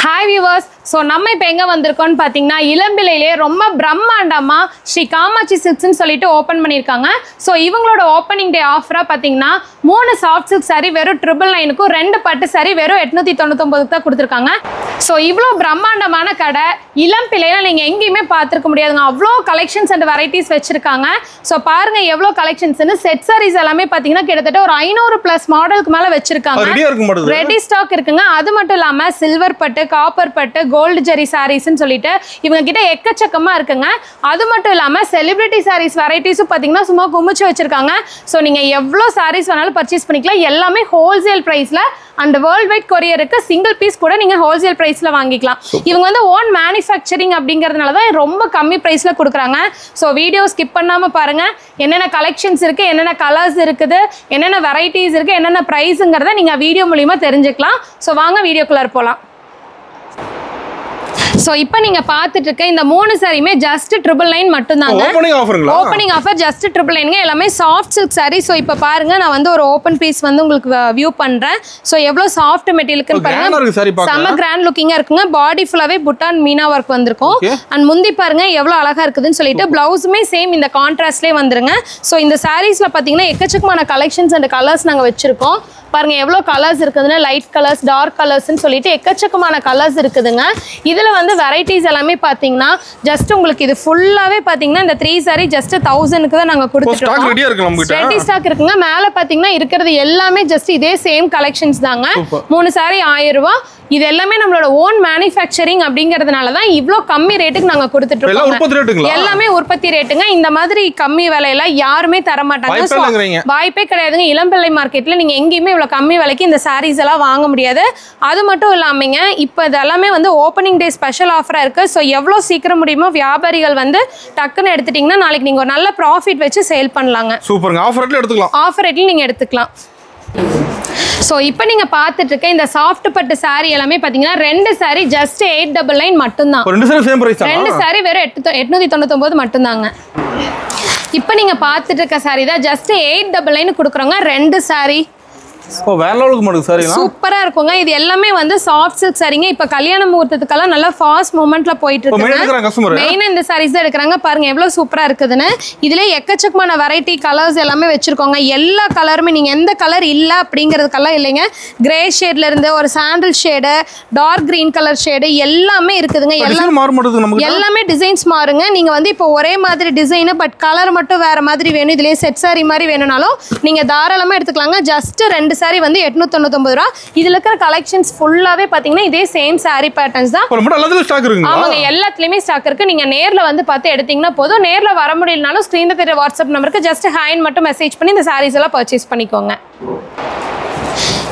Hi viewers, so நம்ம இப்ப எங்க வந்திருக்கோம்னு பாத்தீங்கன்னா இளம்பிள்ளையிலே ரொம்ப பிரம்மாண்டமா ஸ்ரீ காமாட்சி சில்க்ஸ்னு சொல்லிட்டு ஓபன் பண்ணிருக்காங்க. சோ இவங்களோட ஓபனிங் டே ஆஃபரா பாத்தீங்கன்னா 3 சாஃப்ட் சில்க் saree வெறும் 999 க்கு 2 பட்டு saree வெறும் 899 க்கு தான் கொடுத்திருக்காங்க. சோ இவ்ளோ பிரம்மாண்டமான கடை இளம்பிள்ளையில நீங்க எங்கயுமே பார்த்திருக்க முடியாதுங்க. அவ்ளோ கலெக்ஷன்ஸ் அண்ட் வெரைட்டிஸ் வெச்சிருக்காங்க. சோ பாருங்க எவ்ளோ கலெக்ஷன்ஸ்னு செட் sarees எல்லாமே பாத்தீங்கன்னா கிட்டத்தட்ட ஒரு 500 பிளஸ் மாடலுக்கு மேல வெச்சிருக்காங்க. ரெடி ஸ்டாக் இருக்குங்க. அது மட்டும் இல்லாம சில்வர் பட்டு, காப்பர் பட்டு, கோல்ட் ஜெரி சாரீஸ்னு சொல்லிட்டு இவங்க கிட்ட எக்கச்சக்கமா இருக்குங்க. அது மட்டும் இல்லாம செலிபிரிட்டி சாரீஸ் வெரைட்டிஸும் பாத்தீங்கன்னா சும்மா குமிச்சு வச்சிருக்காங்க. சோ நீங்க எவ்வளவு சாரீஸ் வேணாலும் பர்ச்சேஸ் பண்ணிக்கலாம். எல்லாமே ஹோல்சேல் பிரைஸ்ல அண்ட் வேர்ல்ட் வைட் கொரியருக்கு சிங்கிள் பீஸ் கூட நீங்க ஹோல்சேல் பிரைஸ்ல வாங்கிக்கலாம். இவங்க வந்து ஓன் மேனுஃபேக்சரிங் அப்படிங்கறதுனால தான் ரொம்ப கம்மி பிரைஸ்ல கொடுக்குறாங்க. சோ வீடியோ ஸ்கிப் பண்ணாம பாருங்க. என்னென்ன கலெக்ஷன்ஸ் இருக்கு, என்னென்ன கலர்ஸ் இருக்குது, என்னென்ன வெரைட்டிஸ் இருக்கு, என்னென்ன பிரைஸ்ங்கறத நீங்க வீடியோ மூலமா தெரிஞ்சுக்கலாம். சோ வாங்க வீடியோக்குள்ள போலாம். சோ இப்போ நீங்க பார்த்துட்டு இருக்க இந்த 3 சாரியுமே ஜஸ்ட் 999 மட்டும் தாங்க. ஓபனிங் ஆஃபர் ஜஸ்ட் 999 எல்லாமே சாஃப்ட் சில்க் saree. சோ இப்போ பாருங்க நான் வந்து ஒரு ஓபன் பீஸ் வந்து உங்களுக்கு வியூ பண்றேன். சோ எவ்வளவு சாஃப்ட் மெட்டீரியலுக்கு பாருங்க. செம கிராண்ட் லுக்கிங்கா இருக்குங்க. பாடி ஃபுல்லாவே புட்டான் மீனா வர்க் வந்திருக்கும். அண்ட் முந்தி பாருங்க எவ்வளவு அழகா இருக்குதுன்னு சொல்லிட்டு பிளவுஸுமே சேம் இந்த கான்ட்ராஸ்ட்லயே வந்துருங்க. சோ இந்த சாரீஸ்ல பாத்தீங்கன்னா எக்கச்சக்கமான கலெக்ஷன்ஸ் அண்ட் கலர்ஸ் நாங்க வச்சிருக்கோம். பாருங்க எவ்வளவு கலர்ஸ் இருக்குதுன்னு, லைட் கலர்ஸ், டார்க் கலர்ஸ்னு சொல்லிட்டு எக்கச்சக்கமான கலர்ஸ் இருக்குதுங்க. இதுல வந்து வெரைட்டிஸ் எல்லாமே பாத்தீங்கன்னா ஜஸ்ட் உங்களுக்கு இது ஃபுல்லாவே பாத்தீங்கன்னா இந்த 3 saree ஜஸ்ட் 1000க்கு தான் நாங்க கொடுத்துட்டோம். ரெடி ஸ்டாக் இருக்குங்க. மேல பாத்தீங்கன்னா இருக்கிறது எல்லாமே ஜஸ்ட் இதே சேம் கலெக்ஷன்ஸ் தாங்க. 3 saree 1000 ரூபாய். இது எல்லாமே நம்மளோட ஓன் மேனுஃபேக்சரிங் அப்படிங்கிறதுனால தான் இவ்ளோ கம்மி ரேட்டுக்கு நாங்க கொடுத்துட்டு இருக்கோம். எல்லாமே உற்பத்தி ரேட்டுங்க. இந்த மாதிரி கம்மி விலையில யாருமே தர மாட்டாங்க. வாய்ப்பே கிடையாதுங்க. இளம்பிள்ளை மார்க்கெட்ல நீங்க எங்கேயுமே இவ்வளவு கம்மி விலைக்கு இந்த சாரீஸ் எல்லாம் வாங்க முடியாது. அது மட்டும் இல்லாமங்க இப்ப இதெல்லாமே வந்து ஓபனிங் டே ஸ்பெஷல் ஆஃபரா இருக்கு. சோ எவ்வளவு சீக்கிரம் முடியுமோ வியாபாரிகள் வந்து டக்குன்னு எடுத்துட்டீங்கன்னா நாளைக்கு நீங்க ஒரு நல்ல ப்ராஃபிட் வச்சு சேல் பண்ணலாங்க. சூப்பர்ங்க. ஆஃபர் ரேட்ல எடுத்துக்கலாம். ஆஃபர் ரேட்ல நீங்க எடுத்துக்கலாம். சோ இப்போ நீங்க பார்த்துட்டு இருக்க இந்த சாஃப்ட் பட்டு saree எல்லாமே பாத்தீங்கன்னா 2 saree ஜஸ்ட் 899 மட்டும் தான். 2 saree சேம் பிரைஸ் தான். 2 saree வெறும் 899 மட்டும் தாங்க. இப்போ நீங்க பார்த்துட்டு இருக்க saree தான் ஜஸ்ட் 899 கொடுக்குறோங்க. 2 saree வேற லெவலுக்கு மாடல் சாரிலாம் சூப்பரா இருக்குங்க. இது எல்லாமே வந்து சாஃப்ட் சில்க் சாரிங்க. இப்ப கல்யாண முகூர்த்தத்துக்கெல்லாம் நல்ல ஃபாஸ்ட் மூவ்மெண்ட்ல போயிட்டு இருக்கு. மெயினா இந்த சாரீஸ் தான் எடுக்கறாங்க. பாருங்க எவ்வளவு சூப்பரா இருக்குதுன்னு. இதுல எக்கச்சக்கமான வெரைட்டி கலர்ஸ் எல்லாமே வச்சிருக்கோங்க. எல்லா கலருமே நீங்க எந்த கலர் இல்ல அப்படிங்கிறதுக்கெல்லாம் இல்லைங்க. கிரே ஷேட்ல இருந்து ஒரு sandal shade, dark green colour shade எல்லாமே இருக்குதுங்க. எல்லாமே டிசைன்ஸ் மாறுங்க. நீங்க வந்து இப்போ ஒரே மாதிரி டிசைன் பட் கலர் மட்டும் வேற மாதிரி வேணும், இதுலயே செட் சாரி மாதிரி வேணும்னாலும் நீங்க தாராளமா எடுத்துக்கலாங்க. ஜஸ்ட் 2 saree வந்து 899 ரூபாய். இதுல இருக்கிற கலெக்ஷன்ஸ் ஃபுல்லாவே பாத்தீங்கன்னா இதே சேம் saree பேட்டர்ன்ஸ் தான். எல்லாத்துலயும் ஸ்டாக் இருக்குங்க. ஆமாங்க, எல்லாத்துலயுமே ஸ்டாக் இருக்கு. நீங்க நேர்ல வந்து பார்த்து எடுத்தீங்கன்னா போதும். நேர்ல வர முடியலனாலும் ஸ்கிரீன்ல தெரிய வாட்ஸ்அப் நம்பருக்கு ஜஸ்ட் ஹாய் மட்டும் மெசேஜ் பண்ணி இந்த sarees எல்லாம் பர்ச்சேஸ் பண்ணிக்கோங்க.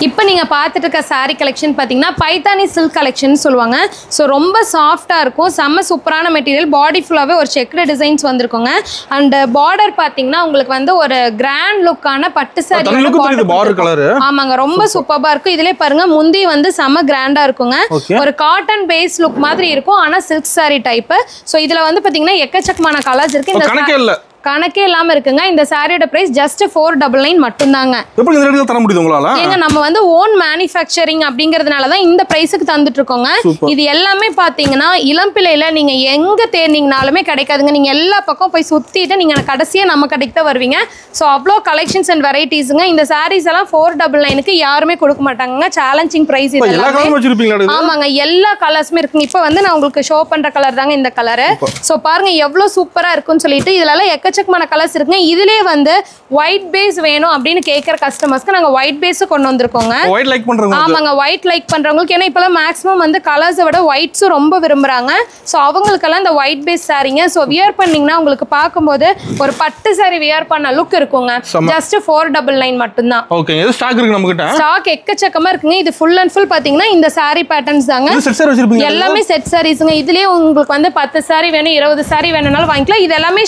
இப்போ நீங்கள் பார்த்துட்டு இருக்க சாரீ கலெக்ஷன் பார்த்தீங்கன்னா பைத்தானி சில்க் கலெக்ஷன் சொல்லுவாங்க. ஸோ ரொம்ப சாஃப்டாக இருக்கும். செம்ம சூப்பரான மெட்டீரியல். பாடி ஃபுல்லாகவே ஒரு செக்டு டிசைன்ஸ் வந்திருக்குங்க. அண்ட் பார்டர் பார்த்தீங்கன்னா உங்களுக்கு வந்து ஒரு கிராண்ட் லுக்கான பட்டு சாரி. ஆமாங்க, ரொம்ப சூப்பராக இருக்கும். இதுலேயே பாருங்க முந்தி வந்து செம்ம கிராண்டாக இருக்குங்க. ஒரு காட்டன் பேஸ் லுக் மாதிரி இருக்கும், ஆனால் சில்க் சாரி டைப்பு. ஸோ இதில் வந்து பார்த்தீங்கன்னா எக்கச்சக்கமான கலர்ஸ் இருக்கு. இந்த கணக்கே இல்லாம இருக்குங்க. இந்த சாரியோட பிரைஸ் ஜஸ்ட் 499 மட்டும் தாங்க. எப்படி இந்த ரேட்ல தர முடியுது உங்களால? ஏங்க நம்ம வந்து ஓன் மேனுஃபேக்சரிங் அப்படிங்கிறதுனால தான் இந்த பிரைஸ்க்கு தந்துட்டு இருக்கோங்க. இது எல்லாமே பாத்தீங்கன்னா இளம்பிள்ளையில நீங்க எங்க தேடினீங்கனாலுமே கிடைக்காதுங்க. நீங்க எல்லா பக்கம் போய் சுத்திட்டு நீங்க கடைசியா நம்ம கடைக்கு தான் வருவீங்க. சோ அவ்ளோ கலெக்ஷன்ஸ் அண்ட் வெரைட்டிஸ்ங்க. இந்த சாரீஸ் எல்லாம் 499க்கு யாருமே கொடுக்க மாட்டாங்க. சேலஞ்சிங் பிரைஸ் இது. ஆமாங்க, எல்லா கலர்ஸுமே இருக்குங்க. இப்போ வந்து நான் உங்களுக்கு ஷோ பண்ற கலர் தாங்க இந்த கலர். சோ பாருங்க எவ்வளவு சூப்பரா இருக்குன்னு சொல்லிட்டு இதுல எக்கச்சக்கமான கலர்ஸ் இருக்குங்க. இதுலயே வந்து ஒயிட் பேஸ் வேணும் அப்படின்னு கேட்கற கஸ்டமர்ஸ்க்கு நாங்க ஒயிட் பேஸ் கொண்டு வந்திருக்கோங்க. ஒயிட் லைக் பண்றவங்க, ஆமாங்க, ஒயிட் லைக் பண்றவங்களுக்கு. ஏன்னா இப்பெல்லாம் மேக்ஸிமம் வந்து கலர்ஸை விட ஒயிட்ஸும் ரொம்ப விரும்புறாங்க. ஸோ அவங்களுக்கெல்லாம் இந்த ஒயிட் பேஸ் சாரீங்க. ஸோ வியர் பண்ணீங்கன்னா உங்களுக்கு பார்க்கும்போது ஒரு பட்டு சாரி வியர் பண்ண லுக் இருக்குங்க. ஜஸ்ட் 499 மட்டும்தான். ஓகே, இது ஸ்டாக் இருக்கு நம்ம கிட்ட. ஸ்டாக் எக்கச்சக்கமா இருக்குங்க. இது ஃபுல் அண்ட் ஃபுல் பாத்தீங்கன்னா இந்த சாரி பேட்டர்ன்ஸ் தாங்க. எல்லாமே செட் சாரீஸ்ங்க. இதுலயே உங்களுக்கு வந்து 10 சாரி வேணும், 20 சாரி வேணும்னாலும் வாங்கிக்கலாம். இது எல்லாமே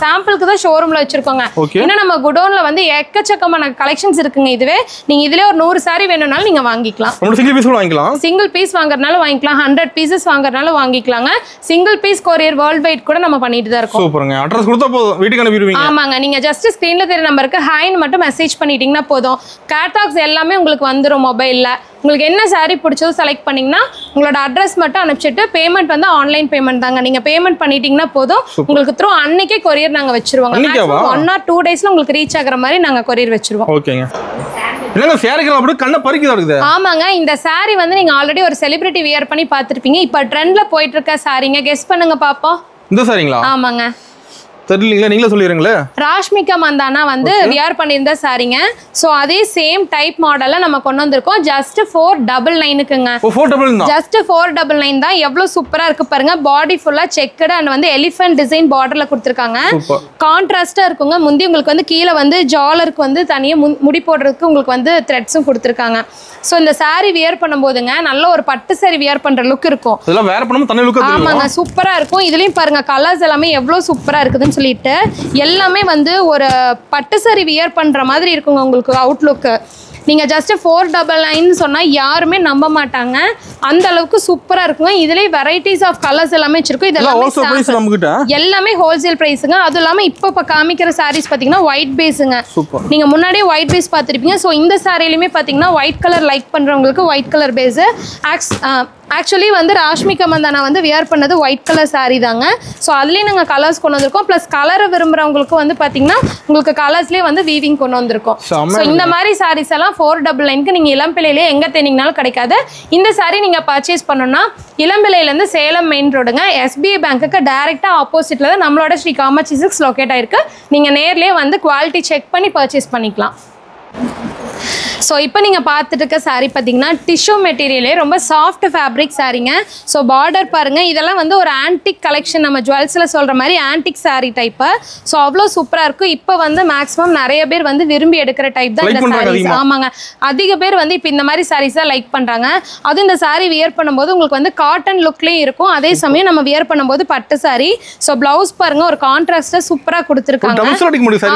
சாம்பிளுக்கு தான் ஷோரூம்ல வச்சிருக்கோங்க. இன்னும் நம்ம குடோன்ல வந்து எக்கச்சக்கமான கலெக்ஷன்ஸ் இருக்குங்க. இதுவே நீங்க இதுல ஒரு 100 saree வேணும்னாலும் நீங்க வாங்கிக்கலாம். சிங்கிள் பீஸ் வாங்கிக்கலாம். சிங்கிள் பீஸ் வாங்குறதுனால வாங்கிக்கலாம். 100 pieces வாங்குறதுனால வாங்கிக்கலாங்க. Single piece courier worldwide கூட நம்ம பண்ணிட்டு தான் இருக்கோம். சூப்பர்ங்க. அட்ரஸ் கொடுத்தா போதும், வீட்டுக்கு அனுப்பிடுவீங்க. ஆமாங்க, நீங்க ஜஸ்ட் ஸ்கிரீன்ல தெரிய நம்பருக்கு ஹாய்னு மட்டும் மெசேஜ் பண்ணிட்டீங்கன்னா போதும். கேட்டலாக்ஸ் எல்லாமே உங்களுக்கு வந்துரும் மொபைல்ல. உங்களுக்கு என்ன saree பிடிச்சதோ செலக்ட் பண்ணீங்கன்னா உங்களோட அட்ரஸ் மட்டும் அனுப்பிச்சிட்டு பேமெண்ட் வந்து ஆன்லைன் பேமெண்ட் தாங்க. நீங்க பேமெண்ட் பண்ணிட்டீங்கன்னா போதும், உங்களுக்கு த்ரூ அன்னைக்கே கொரியர் நாங்க வச்சிருவோம். 1 or 2 daysல உங்களுக்கு ரீச் ஆகுற மாதிரி நாங்க கொரியர் வச்சிருவோம். ஓகேங்க. என்னங்க சேரீக்கு அப்படியே கண்ண பறிக்குதா இருக்குது? ஆமாங்க, இந்த saree வந்து நீங்க ஆல்ரெடி ஒரு செலிபிரிட்டி வியர் பண்ணி பார்த்திருப்பீங்க. இப்போ ட்ரெண்ட்ல போயிட்டு இருக்க சாரீங்க, கெஸ் பண்ணுங்க பாப்போம். இந்த சாரீங்களா? ஆமாங்க. தெரியலீங்களா, நீங்களே சொல்லிடுங்களே. ராஷ்மிகா மந்தானா வந்து வியர் பண்ணியிருந்த சாரீங்க. ஸோ அதே சேம் டைப் மாடல்ல நம்ம கொண்டு வந்திருக்கோம். ஜஸ்ட் 499க்குங்க. 499 தான். ஜஸ்ட் 499 தான். எவ்வளவு சூப்பரா இருக்கு பாருங்க. பாடி ஃபுல்லா செக்கட் அண்ட் வந்து எலிஃபென்ட் டிசைன் பார்டர்ல கொடுத்துருக்காங்க. கான்ட்ராஸ்டா இருக்குங்க. முந்தி உங்களுக்கு வந்து கீழே வந்து ஜாலருக்கு வந்து தனியா முடி போடுறதுக்கு உங்களுக்கு வந்து த்ரெட்ஸும் கொடுத்துருக்காங்க. ஸோ இந்த சாரீ வியர் பண்ணும்போதுங்க நல்ல ஒரு பட்டு சாரி வியர் பண்ற லுக் இருக்கும். இதெல்லாம் வேர் பண்ணும்போது தனி லுக். ஆமாங்க, சூப்பரா இருக்கும். இதுலயும் பாருங்க கலர்ஸ் எல்லாமே எவ்வளவு சூப்பரா இருக்குதுன்னு சொல்லிட்டு எல்லாமே வந்து ஒரு பட்டு சாரி வியர் பண்ற மாதிரி இருக்குங்க உங்களுக்கு அவுட்லுக். நீங்க ஜஸ்ட் 499 சொன்னா யாருமே நம்ப மாட்டாங்க. அந்த அளவுக்கு சூப்பரா இருக்குங்க. இதுலயே வெரைட்டிஸ் ஆஃப் கலர்ஸ் எல்லாமே வச்சிருக்கோம். இதெல்லாம் எல்லாமே ஹோல்சேல் பிரைஸ்ங்க. அது இல்லாம இப்ப காமிக்கிற சாரீஸ் பாத்தீங்கன்னா ஒயிட் பேஸ்ங்க. நீங்க முன்னாடியே ஒயிட் பேஸ் பார்த்திருப்பீங்க. ஸோ இந்த சாரிலுமே பாத்தீங்கன்னா ஒயிட் கலர் லைக் பண்றவங்களுக்கு ஒயிட் கலர் பேஸ். ஆக்சுவலி வந்து ராஷ்மிகா மந்தானா வந்து வியர் பண்ணது ஒயிட் கலர் சாரீ தாங்க. ஸோ அதுலேயே நாங்கள் கலர்ஸ் கொண்டு வந்திருக்கோம். ப்ளஸ் கலரை விரும்புகிறவங்களுக்கு வந்து பார்த்தீங்கன்னா உங்களுக்கு கலர்ஸ்லேயே வந்து வீவிங் கொண்டு வந்திருக்கோம். ஸோ இந்த மாதிரி சாரீஸ் எல்லாம் 499க்கு நீங்கள் இளம்பிள்ளையிலே எங்கே தேனிங்கனாலும் கிடைக்காது. இந்த சாரீ நீங்கள் பர்ச்சேஸ் பண்ணணும்னா இளம்பிள்ளையிலேருந்து சேலம் மெயின் ரோடுங்க, SBI பேங்க்குக்கு டைரெக்டாக ஆப்போசிட்டில் தான் நம்மளோட ஸ்ரீ காமாட்சி சில்க்ஸ் லொக்கேட் ஆயிருக்கு. நீங்கள் நேர்லேயே வந்து குவாலிட்டி செக் பண்ணி பர்ச்சேஸ் பண்ணிக்கலாம். ஸோ இப்போ நீங்கள் பார்த்துட்டு இருக்க சாரீ பார்த்தீங்கன்னா டிஷ்யூ மெட்டீரியலே ரொம்ப சாஃப்ட் ஃபேப்ரிக் சாரீங்க. ஸோ பார்டர் பாருங்கள், இதெல்லாம் வந்து ஒரு ஆன்டிக் கலெக்ஷன், நம்ம ஜுவல்ஸில் சொல்கிற மாதிரி ஆன்டிக் சாரீ டைப்பு. ஸோ அவ்வளோ சூப்பராக இருக்கும். இப்போ வந்து மேக்ஸிமம் நிறைய பேர் வந்து விரும்பி எடுக்கிற டைப் தான் இந்த சாரீஸ். ஆமாங்க, அதிக பேர் வந்து இப்போ இந்த மாதிரி சாரீஸ் தான் லைக் பண்ணுறாங்க. அதுவும் இந்த சாரீ வியர் பண்ணும்போது உங்களுக்கு வந்து காட்டன் லுக்லேயும் இருக்கும், அதே சமயம் நம்ம வியர் பண்ணும்போது பட்டு சாரீ. ஸோ ப்ளவுஸ் பாருங்க ஒரு கான்ட்ராஸ்டாக சூப்பராக கொடுத்துருக்காங்க.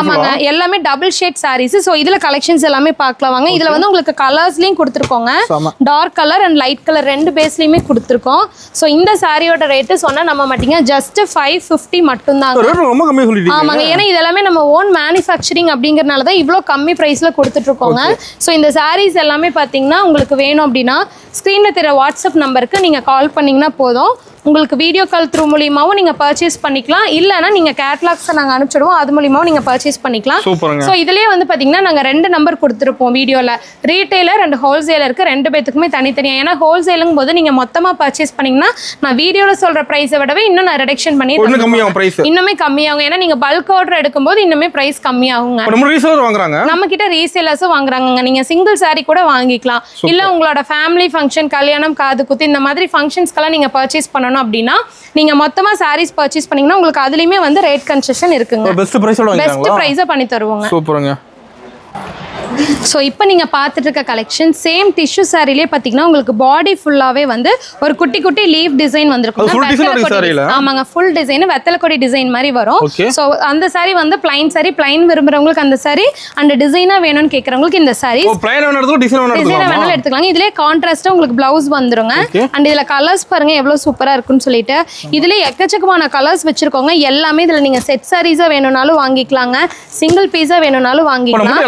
ஆமாங்க, எல்லாமே டபுள் ஷேட் சாரீஸ். ஸோ இதில் கலெக்ஷன்ஸ் எல்லாமே பார்க்கலாம் வாங்க. இதுல வந்து உங்களுக்கு கலர்ஸ்லயும் கொடுத்துருக்கோங்க, dark colour and light colour ரெண்டு பேஸ்லயுமே கொடுத்துருக்கோம். ஸோ இந்த சாரியோட ரேட்டு சொன்னா நம்ம மாட்டீங்க, ஜஸ்ட் 550 மட்டும் தான். ஆமாங்க, ஏன்னா இதெல்லாமே நம்ம ஓன் மேனுஃபேக்சரிங் அப்படிங்கறதுனால தான் இவ்வளோ கம்மி பிரைஸ்ல கொடுத்துட்டு இருக்கோங்க. ஸோ இந்த சாரீஸ் எல்லாமே பார்த்தீங்கன்னா உங்களுக்கு வேணும் அப்படின்னா ஸ்க்ரீன்ல தெரிய வாட்ஸ்அப் நம்பருக்கு நீங்க கால் பண்ணீங்கன்னா போதும். உங்களுக்கு வீடியோ கால் த்ரூ மூலியமாவும் நீங்க பர்ச்சேஸ் பண்ணிக்கலாம். இல்லைன்னா நீங்க கேட்லாக்ஸ் நாங்க அனுப்பிச்சிடுவோம், அது மூலியமாவும் நீங்க பர்ச்சேஸ் பண்ணிக்கலாம். ஸோ இதுலயே வந்து பாத்தீங்கன்னா நாங்க 2 நம்பர் கொடுத்துருப்போம் வீடியோல. ரீட்டைலர் அண்ட் ஹோல்சேலருக்கு 2 பேத்துக்குமே தனித்தனியா. ஏன்னா ஹோல்சேலுங்கும் போது நீங்க மொத்தமா பர்ச்சேஸ் பண்ணீங்கன்னா நான் வீடியோல சொல்ற பிரைஸை விடவே இன்னும் நான் ரிடக்ஷன் பண்ணி இன்னுமே கம்மியாகும். ஏன்னா நீங்க பல்க் ஆர்டர் எடுக்கும்போது இன்னுமே பிரைஸ் கம்மியாகுங்க. நம்ம கிட்ட ரீசேலர்ஸும் வாங்குறாங்க. நீங்க சிங்கிள் சாரி கூட வாங்கிக்கலாம். இல்ல உங்களோட ஃபேமிலி ஃபங்க்ஷன், கல்யாணம், காது குத்து இந்த மாதிரி ஃபங்க்ஷன்ஸ்க்கெல்லாம் நீங்க பர்ச்சேஸ் பண்ணணும் அப்படின்னா நீங்க மொத்தமா சாரீஸ் பர்ச்சேஸ் பண்ணீங்கன்னா உங்களுக்கு அதுலயுமே வந்து ரேட் கன்செஷன் இருக்குங்க. பெஸ்ட் பிரைஸா பண்ணி தருவாங்க. சூப்பர்ங்க. ஸோ இப்போ நீங்கள் பார்த்துட்டு இருக்க கலெக்ஷன் சேம் டிஷ்யூ சாரிலே பார்த்தீங்கன்னா உங்களுக்கு பாடி ஃபுல்லாகவே வந்து ஒரு குட்டி குட்டி லீவ் டிசைன் வந்துருக்கும். ஆமாங்க, ஃபுல் டிசைன் வெத்தலைக்கொடி டிசைன் மாதிரி வரும். ஸோ அந்த சாரி வந்து பிளைன் சாரி, பிளைன் விரும்புறவங்களுக்கு அந்த சாரி, அண்ட் டிசைனாக வேணும்னு கேட்குறவங்களுக்கு இந்த சாரி டிசைனாக வேணாலும் எடுத்துக்கலாம். இதுலேயே கான்ட்ராஸ்ட்டாக உங்களுக்கு பிளவுஸ் வந்துருங்க. அண்ட் இதில் கலர்ஸ் பாருங்க எவ்வளோ சூப்பராக இருக்குன்னு சொல்லிட்டு இதுலேயே எக்கச்சக்கமான கலர்ஸ் வச்சிருக்கோங்க. எல்லாமே இதில் நீங்கள் செட் சாரீஸாக வேணும்னாலும் வாங்கிக்கலாங்க, சிங்கிள் பீஸாக வேணும்னாலும் வாங்கிக்கலாம்.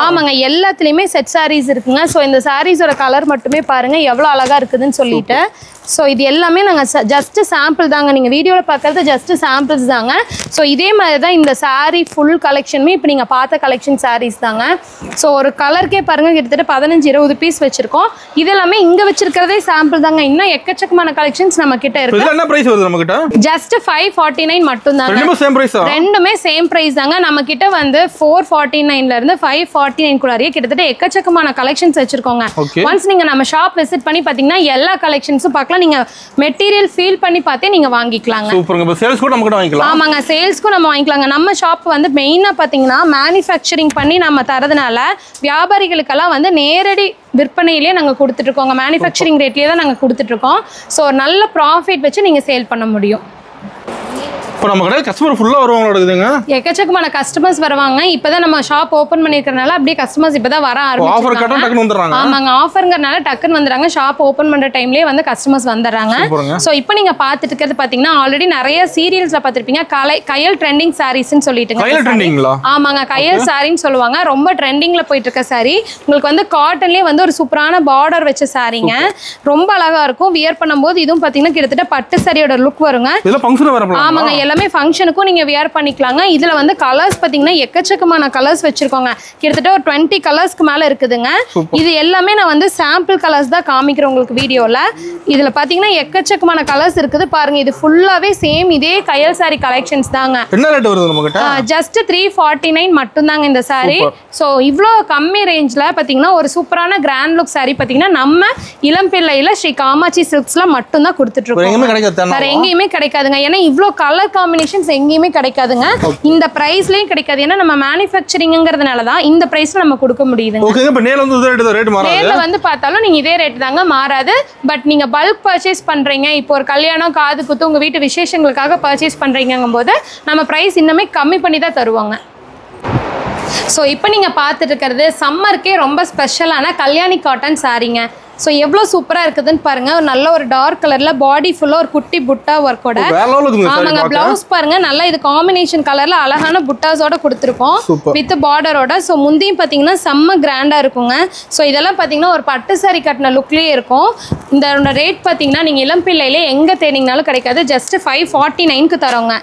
ஆமாங்க, எல்லாத்துலயுமே செட் சாரீஸ் இருக்குங்க. ஸோ இந்த சாரீஸோட கலர் மட்டுமே பாருங்க எவ்வளோ அழகா இருக்குதுன்னு சொல்லிட்டு. ஸோ இது எல்லாமே நாங்கள் ஜஸ்ட் சாம்பிள் தாங்க, நீங்கள் வீடியோவில் பார்க்குறது ஜஸ்ட் சாம்பிள்ஸ் தாங்க. ஸோ இதே மாதிரி தான் இந்த சாரீ ஃபுல் கலெக்ஷனுமே இப்போ நீங்கள் பார்த்த கலெக்ஷன் சாரீஸ் தாங்க. ஸோ ஒரு கலருக்கே பாருங்கள் கிட்டத்தட்ட 15-20 பீஸ் வச்சிருக்கோம். இது எல்லாமே இங்கே வச்சிருக்கிறதே சாம்பிள் தாங்க. இன்னும் எக்கச்சக்கமான கலெக்ஷன்ஸ் நம்ம கிட்ட இருக்கு. ஜஸ்ட் 549 மட்டும் தாங்க. ரெண்டுமே சேம் பிரைஸ் தாங்க. நம்ம கிட்ட வந்து 449ல இருந்து 549 குள்ளாரியே கிட்டத்தட்ட எக்கச்சக்கமான கலெக்ஷன்ஸ் வச்சிருக்கோங்க. ஒன்ஸ் நீங்க நம்ம ஷாப் விசிட் பண்ணி பார்த்தீங்கன்னா எல்லா கலெக்ஷன்ஸும் பார்க்கலாம். நீங்க மெட்டீரியல் ஃபீல் பண்ணி பார்த்தே நீங்க வாங்கிக்கலாங்க. சூப்பர்ங்க. சேல்ஸ் கூட நம்ம கிட்ட வாங்கிக்கலாம். ஆமாங்க, சேல்ஸ்க்கு நம்ம வாங்கிக்கலாங்க. நம்ம ஷாப் வந்து மெயினா பாத்தீங்கன்னா மேனுஃபேக்சரிங் பண்ணி நம்ம தரதுனால வியாபாரிகளுக்கெல்லாம் வந்து நேரடி விற்பனையிலே நாங்க கொடுத்துட்டு இருக்கோங்க. மேனுஃபேக்சரிங் ரேட்லயே தான் நாங்க கொடுத்துட்டு இருக்கோம். ஸோ நல்ல ப்ராஃபிட் வச்சு நீங்க சேல் பண்ண முடியும். இப்போ நம்ம கடையில் கஸ்டமர் ஃபுல்லாக வருவாங்களா இருக்குதுங்க? எக்கச்சக்கமான கஸ்டமர்ஸ் வருவாங்க. இப்போதான் நம்ம ஷாப் ஓப்பன் பண்ணிருக்கறனால அப்படியே கஸ்டமர்ஸ் இப்போதான் வர ஆரம்பிச்சிருக்காங்க. ஆஃபர் கட்ட டக்குன்னு வந்துறாங்க. ஆமாங்க, ஆஃபர்ங்கறனால டக்குன்னு வந்துறாங்க. ஷாப் ஓப்பன் பண்ற டைம்லயே வந்து கஸ்டமர்ஸ் வந்துறாங்க. சோ இப்போ நீங்க பார்த்துட்டு இருக்கிறது பாத்தீங்கன்னா ஆல்ரெடி நிறைய சீரியல்ஸ்ல பார்த்திருப்பீங்க. கயல் ட்ரெண்டிங் சாரீஸ்னு சொல்லிட்டுங்க. கயல் ட்ரெண்டிங்களா? ஆமாங்க, கயல் சாரின்னு சொல்லுவாங்க. ரொம்ப ட்ரெண்டிங்ல போயிட்டு இருக்க சாரி. உங்களுக்கு வந்து காட்டன்லயே வந்து ஒரு சூப்பரான பார்டர் வச்ச சாரிங்க. ரொம்ப அழகா இருக்கும். வியர் பண்ணும்போது இதுவும் பாத்தீங்கன்னா கிட்டத்தட்ட பட்டு சாரியோட லுக் வருங்க. இதெல்லாம் ஃபங்க்ஷன் வரப்பலாம். ஆமாங்க, எல்லாமே ஃபங்க்ஷனுக்கும் நீங்க வியர் பண்ணிக்கலாங்க. இதுல வந்து கலர்ஸ் பாத்தீங்கன்னா எக்கச்சக்கமான கலர்ஸ் வச்சிருக்கோங்க. கிட்டத்தட்ட ஒரு 20 கலர்ஸ்க்கு மேல இருக்குதுங்க. இது எல்லாமே நான் வந்து சாம்பிள் கலர்ஸ் தான் காமிக்கிறேன் உங்களுக்கு வீடியோல. இதுல பாத்தீங்கன்னா எக்கச்சக்கமான கலர்ஸ் இருக்குது பாருங்க. இது ஃபுல்லாவே சேம் இதே கயல் சாரி கலெக்ஷன்ஸ் தாங்க. என்ன ரேட் வருது நம்மகிட்ட? ஜஸ்ட் 349 மட்டும் தாங்க இந்த சாரி. சோ இவ்ளோ கம்மி ரேஞ்ச்ல பாத்தீங்கன்னா ஒரு சூப்பரான கிராண்ட் லுக் சாரி பாத்தீங்கன்னா நம்ம இளம்பிள்ளையில ஸ்ரீ காமாட்சி சில்க்ஸ்ல மட்டும் தான் கொடுத்துட்டு இருக்கோம். வேற எங்கேயுமே கிடைக்காதுங்க. ஏன்னா இவ்ளோ கலர் காம்பினேஷன்ஸ் எங்கேயுமே கிடைக்காதுங்க. இந்த பிரைஸ்லயும் கிடைக்காது. ஏன்னா நம்ம மேனுஃபேக்சரிங்கிறதுனால தான் இந்த பிரைஸ்ல நம்ம கொடுக்க முடியுது. ஓகே, இப்ப நேர்ல வந்து ரேட் மாறாது. நேர்ல வந்து பார்த்தாலும் நீங்க இதே ரேட் தாங்க, மாறாது. பட் நீங்க பல்க் பர்ச்சேஸ் பண்றீங்க, இப்போ ஒரு கல்யாணம் காது குத்து உங்க வீட்டு விசேஷங்களுக்காக பர்ச்சேஸ் பண்றீங்கங்கும்போது நம்ம பிரைஸ் இன்னுமே கம்மி பண்ணி தான் தருவாங்க. ஸோ இப்போ நீங்கள் பார்த்துட்டு இருக்கிறது சம்மருக்கே ரொம்ப ஸ்பெஷலான கல்யாணி காட்டன் சாரீங்க. ஸோ எவ்வளோ சூப்பராக இருக்குதுன்னு பாருங்க. ஒரு நல்ல ஒரு டார்க் கலர்ல பாடி ஃபுல்லாக ஒரு குட்டி புட்டா ஒர்க்கோட. ஆமாங்க, பிளவுஸ் பாருங்க நல்லா இது காம்பினேஷன் கலர்ல அழகான புட்டாஸோட கொடுத்துருக்கோம் வித் பார்டரோட. ஸோ முந்தியும் பார்த்தீங்கன்னா செம்ம கிராண்டா இருக்குங்க. ஸோ இதெல்லாம் பார்த்தீங்கன்னா ஒரு பட்டு சாரி கட்டின லுக்லேயே இருக்கும். இந்த ரேட் பார்த்தீங்கன்னா நீங்கள் இளம்பிள்ளையிலே எங்கே தேடிங்கனாலும் கிடைக்காது. ஜஸ்ட் 549க்கு தரோங்க.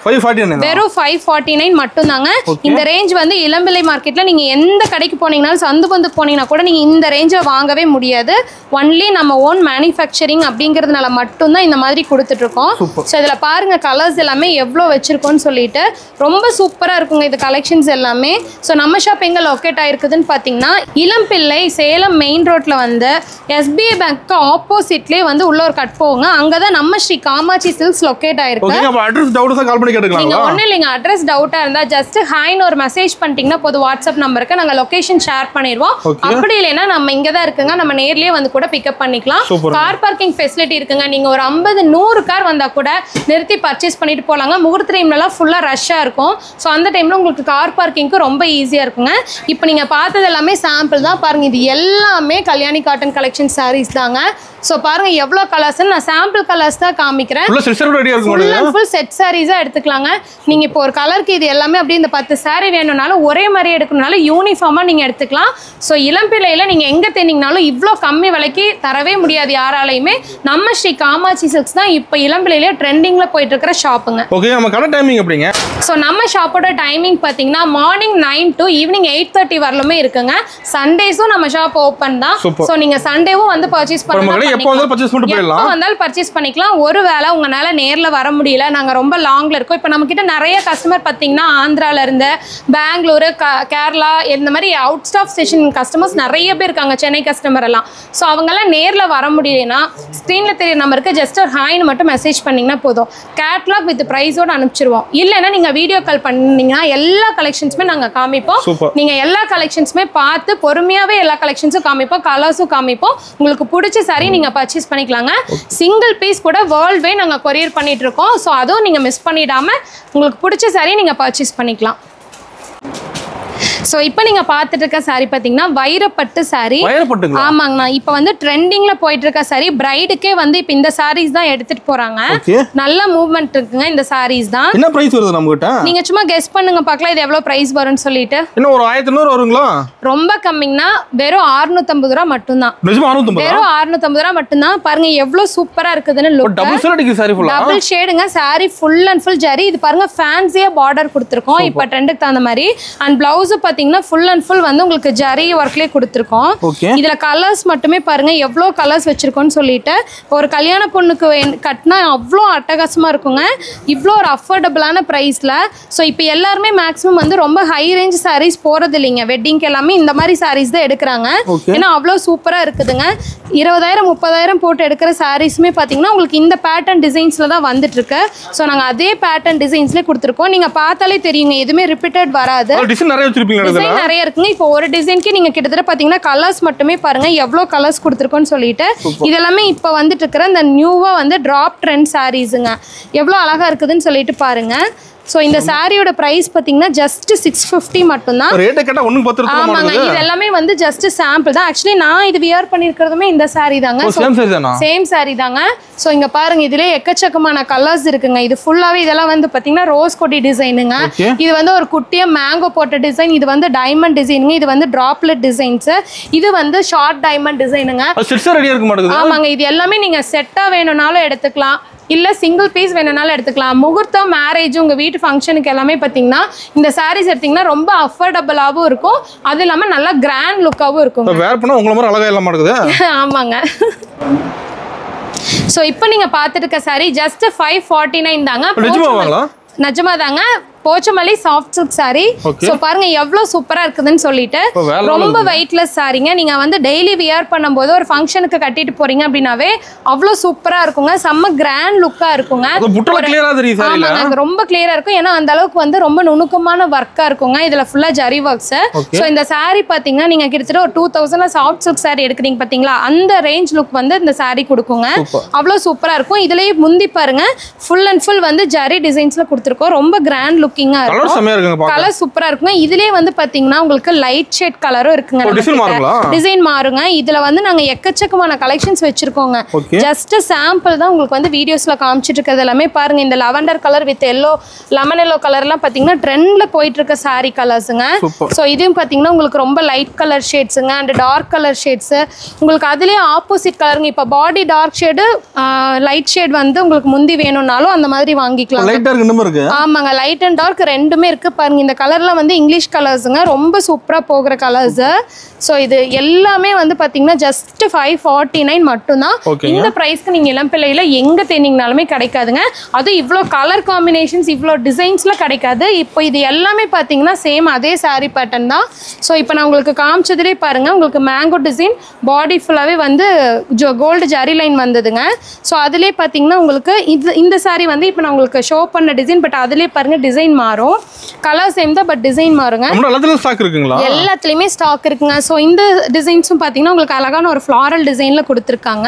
வெறும் 549 மட்டும் தாங்க. இந்த ரேஞ்ச் வந்து இளம்பிள்ளை மார்க்கெட்ல நீங்கள் எந்த கடைக்கு போனீங்கனாலும் சந்து பந்துக்கு போனீங்கன்னா கூட நீங்கள் இந்த ரேஞ்சில் வாங்கவே முடியாது. ஒன்லி நம்ம ஓன் மேனுஃபேக்சரிங் அப்படிங்கிறதுனால மட்டும்தான் இந்த மாதிரி கொடுத்துட்ருக்கோம். ஸோ இதில் பாருங்கள் கலர்ஸ் எல்லாமே எவ்வளோ வச்சுருக்கோன்னு சொல்லிட்டு ரொம்ப சூப்பராக இருக்குங்க இது கலெக்ஷன்ஸ் எல்லாமே. ஸோ நம்ம ஷாப் எங்கே லொக்கேட் ஆகிருக்குதுன்னு பார்த்தீங்கன்னா இளம்பிள்ளை சேலம் மெயின் ரோட்டில் வந்து SBI பேங்க்கு ஆப்போசிட்லேயே வந்து உள்ள ஒரு கட் போங்க. அங்கே தான் நம்ம ஸ்ரீ காமாட்சி சில்க்ஸ் லொக்கேட் ஆயிருக்கு. நீங்கள் ஒன்றும் இல்லைங்க, அட்ரஸ் டவுட்டாக இருந்தால் ஜஸ்ட் ஹாய்னு ஒரு மெசேஜ் பண்ணிட்டீங்கன்னா போதும். வாட்ஸ்அப் நம்பருக்கு நாங்கள் லொக்கேஷன் ஷேர் பண்ணிடுவோம். அப்படி இல்லைன்னா நம்ம இங்கே தான் இருக்குங்க, நம்ம நேர்லேயே வந்து கூட பிக்கப் பண்ணிக்கலாம். கார் பார்க்கிங் ஃபெசிலிட்டி இருக்குங்க. நீங்க ஒரு 50-100 கார் வந்தா கூட நிறுத்தி பர்ச்சேஸ் பண்ணிட்டு போலாங்க. முகூர்த்த டைம்லலாம் ஃபுல்லா ரஷ்ஷா இருக்கும். ஸோ அந்த டைம்ல உங்களுக்கு கார் பார்க்கிங்க்கு ரொம்ப ஈஸியா இருக்குங்க. இப்போ நீங்க பார்த்தது எல்லாமே சாம்பிள் தான் பாருங்க. இது எல்லாமே கல்யாணி காட்டன் கலெக்ஷன் சாரீஸ் தாங்க. ஸோ பாருங்க எவ்வளோ கலர்ஸ். நான் சாம்பிள் கலர்ஸ் தான் காமிக்கிறேன். ஃபுல் செட் சாரீஸா எடுத்துக்கலாங்க. நீங்க இப்போ ஒரு கலருக்கு இது எல்லாமே அப்படியே இந்த 10 சாரீ வேணும்னாலும் ஒரே மாதிரி எடுக்கணும்னாலும் யூனிஃபார்மா நீங்க எடுத்துக்கலாம். ஸோ இளம்பிள்ளையில நீங்க எங்க தேடிங்கனாலும் இவ்வளோ கம்மி விலைக்கு தரவே முடியாது யாராலையுமே. நம்ம ஸ்ரீ காமாட்சி சில்க்ஸ் தான் இப்போ இளம்பிள்ளையிலே ட்ரெண்டிங்ல போயிட்டு இருக்கிற ஷாப்புங்க. ஓகே, நம்ம கடை டைமிங் எப்படிங்க? ஸோ நம்ம ஷாப்போட டைமிங் பார்த்தீங்கன்னா மார்னிங் 9 to ஈவினிங் 8:30 வரலுமே இருக்குங்க. சண்டேஸும் நம்ம ஷாப் ஓப்பன் தான். ஸோ நீங்க சண்டேவும் வந்து பர்ச்சேஸ் பண்ணலாம். எப்போ வந்தாலும் பர்ச்சேஸ் பண்ணிக்கலாம். ஒருவேளை உங்களால நேர்ல வர முடியல, நாங்க ரொம்ப லாங்ல இருக்கோம். இப்போ நம்ம கிட்ட நிறைய கஸ்டமர் பார்த்தீங்கன்னா ஆந்திரால இருந்து பெங்களூரு கேரளா இந்த மாதிரி அவுட் ஆஃப் ஸ்டேஷன் கஸ்டமர்ஸ் நிறைய பேர் இருக்காங்க, சென்னை கஸ்டமர் எல்லாம். ஸோ அவங்கெல்லாம் நேரில் வர முடியலன்னா ஸ்க்ரீனில் தெரிய நம்பருக்கு ஜஸ்ட் ஒரு ஹாய்னு மட்டும் மெசேஜ் பண்ணிங்கன்னா போதும். கேட்லாக் வித் ப்ரைஸோடு அனுப்பிச்சிருவோம். இல்லைன்னா நீங்கள் வீடியோ கால் பண்ணிங்கன்னா எல்லா கலெக்ஷன்ஸுமே நாங்கள் காமிப்போம். நீங்கள் எல்லா கலெக்ஷன்ஸுமே பார்த்து பொறுமையாகவே எல்லா கலெக்ஷன்ஸும் காமிப்போம், கலர்ஸும் காமிப்போம். உங்களுக்கு பிடிச்ச சாரி நீங்கள் பர்ச்சேஸ் பண்ணிக்கலாங்க. சிங்கிள் பீஸ் கூட வேர்ல்ட் வே நாங்கள் கொரியர் பண்ணிட்டு இருக்கோம். ஸோ அதுவும் நீங்கள் மிஸ் பண்ணிடாமல் உங்களுக்கு பிடிச்ச சாரி நீங்கள் பர்ச்சேஸ் பண்ணிக்கலாம். ஸோ இப்போ நீங்கள் பார்த்துட்டு இருக்க சாரி பார்த்தீங்கன்னா வைரப்பட்டு சாரி. ஆமாங்கண்ணா, இப்போ வந்து ட்ரெண்டிங்கில் போயிட்டு இருக்க சாரி. பிரைடுக்கே வந்து இப்போ இந்த சாரீஸ் தான் எடுத்துட்டு போறாங்க. நல்ல மூவ்மெண்ட் இருக்குங்க இந்த சாரீஸ் தான். என்ன பிரைஸ் வருது நம்மகிட்ட? நீங்க சும்மா கெஸ் பண்ணுங்க பார்க்கலாம் இது எவ்வளவு பிரைஸ் வரும்னு சொல்லிட்டு. என்ன ஒரு 1200 வருங்களா? ரொம்ப கம்மிங்கண்ணா, வெறும் 650 ரூபா மட்டும்தான். வெறும் 650 ரூபா மட்டும்தான். பாருங்க எவ்வளவு சூப்பரா இருக்குதுன்னு. டபுள் ஷேடுங்க saree, full and full zari. இது பாருங்க ஃபேன்சியா பார்டர் கொடுத்துருக்கோம் இப்போ ட்ரெண்டுக்கு தகுந்த மாதிரி. அண்ட் பிளவுஸ் பாத்தீங்கன்னா ஃபுல் அண்ட் ஃபுல் வந்து உங்களுக்கு ஜரி ஒர்க்லயே கொடுத்துருக்கோம். இதுல கலர்ஸ் மட்டுமே பாருங்க எவ்வளோ கலர்ஸ் வச்சிருக்கோம்னு சொல்லிட்டு. ஒரு கல்யாண பொண்ணுக்கு கட்டினா அவ்வளோ அட்டகாசமா இருக்குங்க, இவ்வளோ ஒரு அஃபோர்டபுளான ப்ரைஸ்ல. ஸோ இப்போ எல்லாருமே மேக்ஸிமம் வந்து ரொம்ப ஹை ரேஞ்ச் சாரீஸ் போறது இல்லைங்க. வெட்டிங்க்கு எல்லாமே இந்த மாதிரி சாரீஸ் தான் எடுக்கிறாங்க. ஏன்னா அவ்வளோ சூப்பரா இருக்குதுங்க. 20,000-30,000 போட்டு எடுக்கிற சாரீஸுமே பார்த்தீங்கன்னா உங்களுக்கு இந்த பேட்டர்ன் டிசைன்ஸ்ல தான் வந்துட்டு இருக்கு. ஸோ நாங்கள் அதே பேட்டர்ன் டிசைன்ஸ்லேயே கொடுத்துருக்கோம். நீங்க பார்த்தாலே தெரியுங்க, எதுவுமே ரிப்பீட்டட் வராது. டிசைன் நிறைய இருக்குங்க. இப்போ ஒரு டிசைனுக்கு நீங்க கிட்டத்தட்ட பாத்தீங்கன்னா கலர்ஸ் மட்டுமே பாருங்க எவ்வளவு கலர்ஸ் கொடுத்துருக்கோன்னு சொல்லிட்டு. இதெல்லாமே இப்போ வந்துட்டு இருக்கிற இந்த நியூவா வந்து டிராப் ட்ரெண்ட் சாரீஸுங்க. எவ்வளவு அழகா இருக்குதுன்னு சொல்லிட்டு பாருங்க. ஸோ இந்த சாரியோட பிரைஸ் பார்த்தீங்கன்னா ஜஸ்ட் 650 மட்டும்தான். ரேட்டை கேட்டால் ஒன்றும் 10 ரூபாய். ஆமாங்க, இது எல்லாமே வந்து ஜஸ்ட் சாம்பிள் தான். ஆக்சுவலி நான் இது வியர் பண்ணியிருக்கிறதுமே இந்த சாரி தாங்க. சேம் சாரி தாங்க. ஸோ இங்கே பாருங்க, இதுலேயே எக்கச்சக்கமான கலர்ஸ் இருக்குங்க. இது ஃபுல்லாகவே இதெல்லாம் வந்து பார்த்தீங்கன்னா ரோஸ் கொடி டிசைனுங்க. இது வந்து ஒரு குட்டியாக மேங்கோ போட்ட டிசைன். இது வந்து டைமண்ட் டிசைனுங்க. இது வந்து டிராப்லெட் டிசைன்ஸ். இது வந்து ஷார்ட் டைமண்ட் டிசைனுங்க. ஆமாங்க, இது எல்லாமே நீங்கள் செட்டாக வேணும்னாலும் எடுத்துக்கலாம், இல்லை சிங்கிள் பீஸ் வேணும்னாலும் எடுத்துக்கலாம். முகூர்த்தம், மேரேஜ், உங்கள் வீட்டு ஃபங்க்ஷனுக்கு எல்லாமே பார்த்தீங்கன்னா இந்த சாரீஸ் எடுத்தீங்கன்னா ரொம்ப அஃபோர்டபுளாகவும் இருக்கும். அது இல்லாமல் நல்லா கிராண்ட் லுக்காகவும் இருக்கும். வேர் பண்ணா உங்களை மாதிரி அழகா எல்லாம் மாட்டேங்குது. ஆமாங்க. ஸோ இப்போ நீங்கள் பார்த்துட்டு இருக்க சாரி ஜஸ்ட் 549 தாங்க. நிஜமா தாங்க. Pochampally soft silk sorry. So பாருங்க எவ்வளோ சூப்பரா இருக்குதுன்னு சொல்லிட்டு. ரொம்ப வெயிட்லெஸ் சாரிங்க. நீங்க வந்து டெய்லி வியர் பண்ணும்போது ஒரு ஃபங்க்ஷனுக்கு கட்டிட்டு போறீங்க அப்படின்னாவே அவ்வளோ சூப்பரா இருக்குங்க. செம்ம கிராண்ட் லுக்கா இருக்குங்க. ரொம்ப கிளியரா இருக்கும். ஏன்னா அந்த அளவுக்கு வந்து ரொம்ப நுணுக்கமான ஒர்க்கா இருக்குங்க. இதுல ஃபுல்லா ஜரி ஒர்க்ஸ். ஸோ இந்த சாரி பாத்தீங்கன்னா நீங்க கிட்டத்தட்ட ஒரு 2000 சாஃப்ட் சில்க் சாரி எடுக்கிறீங்க பாத்தீங்களா, அந்த ரேஞ்ச் லுக் வந்து இந்த சாரி கொடுக்குங்க. அவ்வளோ சூப்பரா இருக்கும். இதுலயே முந்தி பாருங்க ஃபுல் அண்ட் ஃபுல் வந்து ஜரி டிசைன்ஸ்ல கொடுத்துருக்கோம். ரொம்ப கிராண்ட் லுக். கலர் சூப்பரா இருக்குங்க. இதுலயே வந்து பாத்தீங்கன்னா உங்களுக்கு லைட் ஷேட் கலரும் இருக்குங்க. டிசைன் மாறுங்க. இதுல வந்து நாங்க எக்கச்சக்கமான கலெக்ஷன்ஸ் வச்சிருக்கோங்க. ஜஸ்ட் சாம்பிள் தான் உங்களுக்கு வந்து வீடியோஸ்ல காமிச்சிட்டு இருக்கிறது எல்லாமே. பாருங்க, இந்த lavender colour with yellow, lemon yellow colour எல்லாம் பாத்தீங்கன்னா ட்ரெண்ட்ல போயிட்டு இருக்க சாரி கலர்ஸுங்க. சோ இதுவும் பாத்தீங்கன்னா உங்களுக்கு ரொம்ப லைட் கலர் ஷேட்ஸுங்க அண்ட் டார்க் கலர் ஷேட்ஸ். உங்களுக்கு அதுலயே ஆப்போசிட் கலருங்க. இப்ப body dark shade, light shade வந்து உங்களுக்கு முந்தி வேணும்னாலும் அந்த மாதிரி வாங்கிக்கலாம். ஆமாங்க, லைட் அண்ட் டார்க் ரெண்டுமே இருக்கு. பாருங்க, இந்த கலர்லாம் வந்து இங்கிலீஷ் கலர்ஸுங்க. ரொம்ப சூப்பரா போகிற கலர்ஸ். ஸோ இது எல்லாமே வந்து பாத்தீங்கன்னா ஜஸ்ட் 549 மட்டும்தான். இந்த பிரைஸ்க்கு நீங்க இளம்பிள்ளையில எங்க தேடிங்கனாலுமே கிடைக்காதுங்க. அது இவ்வளோ கலர் காம்பினேஷன்ஸ், இவ்வளோ டிசைன்ஸ்ல கிடைக்காது. இப்போ இது எல்லாமே பாத்தீங்கன்னா சேம் அதே சாரி பேட்டர்ன் தான். ஸோ இப்போ நான் உங்களுக்கு காமிச்சதுலே பாருங்க, உங்களுக்கு மேங்கோ டிசைன், பாடி ஃபுல்லாவே வந்து கோல்டு ஜரி லைன் வந்ததுங்க. ஸோ அதுலேயே பாத்தீங்கன்னா உங்களுக்கு இந்த சாரி வந்து இப்போ நான் உங்களுக்கு ஷோ பண்ண டிசைன். பட் அதுலேயே பாருங்க டிசைன் மாறும். கலர் சேம் தான், பட் டிசைன் மாறுங்க. எல்லாத்துலயுமே ஸ்டாக் இருக்குங்க. ஸோ இந்த டிசைன்ஸும் பார்த்தீங்கன்னா உங்களுக்கு அழகான ஒரு ஃப்ளாரல் டிசைன்ல கொடுத்துருக்காங்க.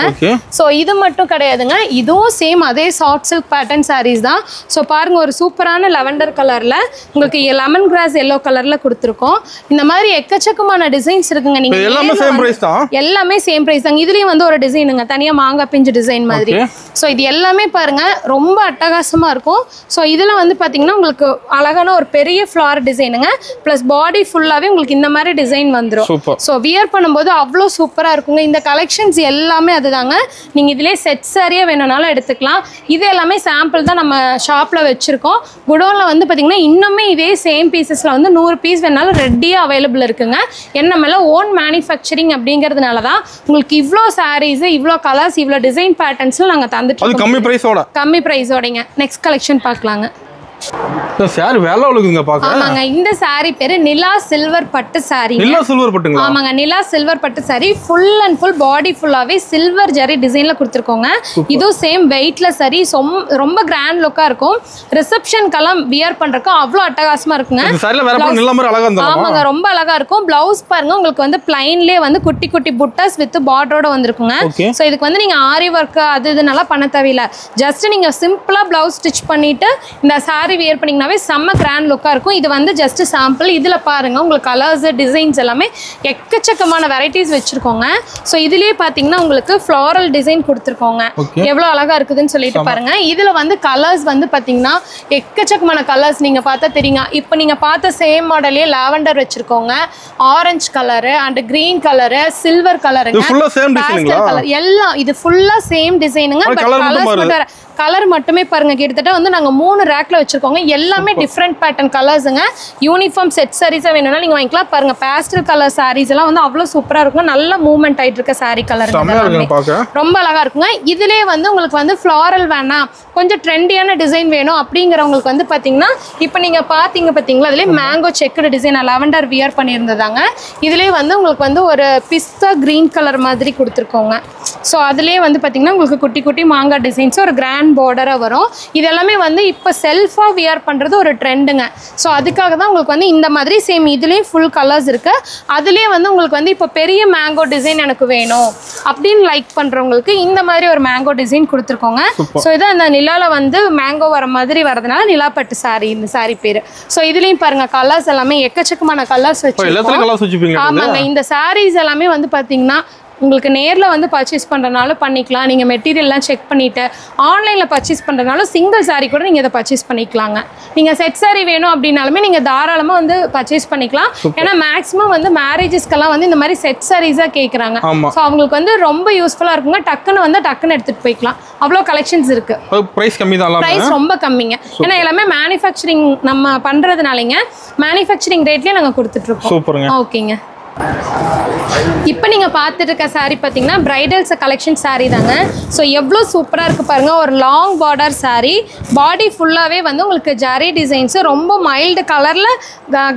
ஸோ இது மட்டும் கிடையாதுங்க, இதுவும் சேம் அதே சாஃப்ட் சில்க் பேட்டர்ன் சாரீஸ் தான். ஸோ பாருங்க, ஒரு சூப்பரான லெவண்டர் கலர்ல உங்களுக்கு லெமன் கிராஸ் எல்லோ கலர்ல கொடுத்துருக்கோம். இந்த மாதிரி எக்கச்சக்கமான டிசைன்ஸ் இருக்குங்க. நீங்க எல்லாமே சேம் பிரைஸ் தாங்க. இதுலயும் வந்து ஒரு டிசைனுங்க, தனியா மாங்காய் பிஞ்சு டிசைன் மாதிரி. ஸோ இது எல்லாமே பாருங்க ரொம்ப அட்டகாசமா இருக்கும். ஸோ இதுல வந்து பாத்தீங்கன்னா உங்களுக்கு அழகான ஒரு பெரிய ஃப்ளார் டிசைனுங்க. பிளஸ் பாடி ஃபுல்லாவே உங்களுக்கு இந்த மாதிரி டிசைன் வந்துடும். ஸோ வியர் பண்ணும்போது அவ்வளோ சூப்பரா இருக்குங்க. இந்த கலெக்ஷன்ஸ் எல்லாமே அதுதாங்க. நீங்க இதுலயே செட் சாரியா வேணும்னாலும் எடுத்துக்கலாம். இது எல்லாமே சாம்பிள் தான் நம்ம ஷாப்ல வச்சிருக்கோம். குடோன்ல வந்து பாத்தீங்கன்னா இன்னுமே இதே சேம் பீசஸ்ல வந்து 100 பீஸ் வேணாலும் ரெடியா அவைலபிள் இருக்குங்க. என்ன மேல ஓன் மேனுஃபேக்சரிங் அப்படிங்கிறதுனால தான் உங்களுக்கு இவ்வளோ சாரீஸ், இவ்வளோ கலர்ஸ், இவ்வளோ டிசைன் பேட்டர்ன்ஸ்ல நாங்க தந்துட்டு இருக்கோம். கம்மி பிரைஸோடங்க. நெக்ஸ்ட் கலெக்ஷன் பார்க்கலாங்க. சாரி வேலை இருக்குங்க பாக்க. ஆமாங்க, இந்த சாரி பேரு நிலா சில்வர் பட்டு சாரி. நிலா சில்வர் பட்டுங்களா? ஆமாங்க, நிலா சில்வர் பட்டு sorry. Full and full body ஃபுல்லாவே சில்வர் ஜரி டிசைன்ல கொடுத்துருக்கோங்க. இதுவும் சேம் வெயிட்லெஸ் சாரி. ரொம்ப கிராண்ட் லுக்கா இருக்கும். ரிசப்ஷன்க்கெல்லாம் வியர் பண்றதுக்கு அவ்வளோ அட்டகாசமா இருக்குங்க. ஆமாங்க, ரொம்ப அழகா இருக்கும். பிளவுஸ் பாருங்க, உங்களுக்கு வந்து பிளைன்லயே வந்து குட்டி குட்டி புட்டஸ் வித் பார்டரோட வந்திருக்குங்க. ஸோ இதுக்கு வந்து நீங்க ஆரி ஒர்க் அது இதெல்லாம் பண்ண தேவையில்லை. ஜஸ்ட் நீங்க சிம்பிளா பிளவுஸ் ஸ்டிச் பண்ணிட்டு இந்த சாரி வியர் பண்ணீங்கனாவே செம்ம கிராண்ட் லுக்கா இருக்கும். இது வந்து ஜஸ்ட் சாம்பிள். இதுல பாருங்க உங்களுக்கு கலர்ஸ், டிசைன்ஸ் எல்லாமே எக்கச்சக்கமான வெரைட்டிஸ் வச்சிருக்கோங்க. ஸோ இதுலயே பாத்தீங்கன்னா உங்களுக்கு ஃப்ளாரல் டிசைன் கொடுத்துருக்கோங்க. எவ்வளவு அழகா இருக்குதுன்னு சொல்லிட்டு பாருங்க. இதுல வந்து கலர்ஸ் வந்து பாத்தீங்கன்னா எக்கச்சக்கமான கலர்ஸ் நீங்க பார்த்தா தெரியுங்க. இப்போ நீங்க பார்த்த சேம் மாடலே லாவெண்டர் வச்சிருக்கோங்க, orange colour and green colour, silver கலருங்க, கலர் எல்லாம் இது ஃபுல்லா சேம் டிசைனுங்க. கலர் மட்டுமே பாருங்க, கிட்டத்தட்ட வந்து நாங்க 3 ரேக்ல வச்சிருக்கோங்க. எல்லாமே டிஃப்ரெண்ட் பேட்டர்ன் கலர்ஸுங்க. யூனிஃபார்ம் செட் சாரீஸா வேணும்னா நீங்க வாங்கிக்கலாம். பாருங்க, பேஸ்டல் கலர் சாரீஸ் எல்லாம் வந்து அவ்வளவு சூப்பரா இருக்கும். நல்ல மூவ்மெண்ட் ஆயிட்டு இருக்க சாரி கலர் ரொம்ப அழகா இருக்குங்க. இதுலயே வந்து உங்களுக்கு வந்து ஃப்ளாரல் வேணாம், கொஞ்சம் ட்ரெண்டியான டிசைன் வேணும் அப்படிங்கிறவங்களுக்கு வந்து பாத்தீங்கன்னா இப்போ நீங்க பாத்தீங்க பாத்தீங்களா, அதுலயே mango checked design lavender wear பண்ணியிருந்ததாங்க. இதுலயே வந்து உங்களுக்கு வந்து ஒரு பிஸ்தா கிரீன் கலர் மாதிரி கொடுத்துருக்கோங்க. ஸோ அதுலயே வந்து பாத்தீங்கன்னா உங்களுக்கு குட்டி குட்டி மாங்காய் டிசைன்ஸ், ஒரு கிராண்ட் காட்டன் பார்டரா வரும். இது எல்லாமே வந்து இப்போ செல்ஃபா வியர் பண்றது ஒரு ட்ரெண்டுங்க. ஸோ அதுக்காக தான் உங்களுக்கு வந்து இந்த மாதிரி சேம் இதுலேயும் ஃபுல் கலர்ஸ் இருக்கு. அதுலேயே வந்து உங்களுக்கு வந்து இப்போ பெரிய மேங்கோ டிசைன் எனக்கு வேணும் அப்படின்னு லைக் பண்றவங்களுக்கு இந்த மாதிரி ஒரு மேங்கோ டிசைன் கொடுத்துருக்கோங்க. ஸோ இது அந்த நிலால வந்து மேங்கோ வர மாதிரி வரதுனால நிலாப்பட்டு சாரி இந்த சாரி பேரு. ஸோ இதுலயும் பாருங்க கலர்ஸ் எல்லாமே எக்கச்சக்கமான கலர்ஸ் வச்சிருக்கோம். ஆமாங்க, இந்த சாரீஸ் எல்லாமே வந்து பாத்தீங்கன்னா உங்களுக்கு நேரில் வந்து பர்ச்சேஸ் பண்ணுறதுனாலும் பண்ணிக்கலாம். நீங்கள் மெட்டீரியல்லாம் செக் பண்ணிவிட்டு ஆன்லைனில் பர்ச்சேஸ் பண்ணுறதுனாலும் சிங்கிள் சாரீ கூட நீங்கள் இதை பர்ச்சேஸ் பண்ணிக்கலாங்க. நீங்கள் செட் சாரீ வேணும் அப்படின்னாலுமே நீங்கள் தாராளமாக வந்து பர்ச்சேஸ் பண்ணிக்கலாம். ஏன்னா மேக்ஸிமம் வந்து மேரேஜஸ்க்கெல்லாம் வந்து இந்த மாதிரி செட் சாரீஸாக கேட்குறாங்க. ஸோ அவங்களுக்கு வந்து ரொம்ப யூஸ்ஃபுல்லாக இருக்குங்க. டக்குன்னு வந்து டக்குன்னு எடுத்துகிட்டு போய்க்கலாம். அவ்வளோ கலெக்ஷன்ஸ் இருக்குது. ப்ரைஸ் கம்மி தான், ப்ரைஸ் ரொம்ப கம்மிங்க. ஏன்னா எல்லாமே மேனுஃபேக்சரிங் நம்ம பண்ணுறதுனாலங்க மேனுஃபேக்சரிங் ரேட்லேயே நாங்கள் கொடுத்துட்ருக்கோம். சூப்பருங்க. ஓகேங்க. இப்போ நீங்கள் பார்த்துட்டு இருக்க சாரீ பார்த்தீங்கன்னா பிரைடல்ஸ் கலெக்ஷன் சாரீ தாங்க. ஸோ எவ்வளோ சூப்பராக இருக்குது பாருங்கள். ஒரு லாங் பார்டர் சாரீ, பாடி ஃபுல்லாகவே வந்து உங்களுக்கு ஜரி டிசைன்ஸு, ரொம்ப மைல்டு கலரில்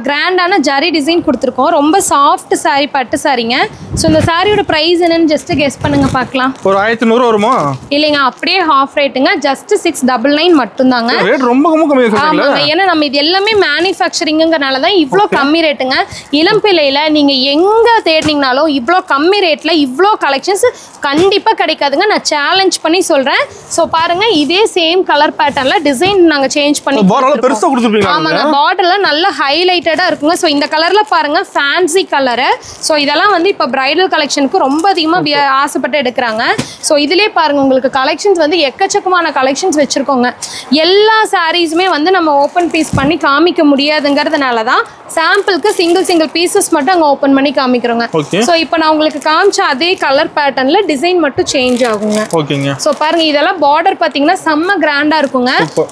கிராண்டான ஜரி டிசைன் கொடுத்துருக்கோம். ரொம்ப சாஃப்ட் சாரீ, பட்டு சாரீங்க. ஸோ இந்த சாரியோட ப்ரைஸ் என்னன்னு ஜஸ்ட் கெஸ் பண்ணுங்க பார்க்கலாம். ஒரு 1100 வருமா? இல்லைங்க, அப்படியே ஹாஃப் ரேட்டுங்க. ஜஸ்ட் 699 மட்டும்தாங்க. ரேட் ரொம்ப கம்மியாக. ஆமாங்க, ஏன்னா நம்ம இது எல்லாமே மேனுஃபேக்சரிங்கிறனால தான் இவ்வளோ கம்மி ரேட்டுங்க. இளம்பிள்ளையில் நீங்கள் எங்கே தேடினீங்கனாலும் இவ்வளோ கம்மி ரேட்டில் இவ்வளோ கலெக்ஷன்ஸ் கண்டிப்பாக கிடைக்காதுங்க. நான் சேலஞ்ச் பண்ணி சொல்கிறேன். ஸோ பாருங்கள், இதே சேம் கலர் பேட்டர்னில் டிசைன் நாங்கள் சேஞ்ச் பண்ணி பெருசாக கொடுத்துருப்பீங்க. ஆமாங்க, பார்டர்லாம் நல்லா ஹைலைட்டடாக இருக்குங்க. ஸோ இந்த கலரில் பாருங்கள், ஃபேன்சி கலரு. ஸோ இதெல்லாம் வந்து இப்போ பிரைடல் கலெக்ஷனுக்கு ரொம்ப அதிகமாக ஆசைப்பட்டு எடுக்கிறாங்க. ஸோ இதிலே பாருங்கள், உங்களுக்கு கலெக்ஷன்ஸ் வந்து எக்கச்சக்கமான கலெக்ஷன்ஸ் வச்சுருக்கோங்க. எல்லா சாரீஸுமே வந்து நம்ம ஓப்பன் பீஸ் பண்ணி காமிக்க முடியாதுங்கிறதுனால தான் சாம்பிளுக்கு சிங்கிள் பீசஸ் மட்டும் அங்கே ஓப்பன் பண்ணி காமிக்கிறோங்க. ஸோ இப்போ நான் உங்களுக்கு காமிச்ச அதே கலர் பேட்டர்னில் டிசைன் மட்டும் சேஞ்ச் ஆகுங்க. ஓகேங்க. ஸோ பாருங்க, இதெல்லாம் பார்டர் பார்த்தீங்கன்னா செம்ம கிராண்டாக இருக்குங்க.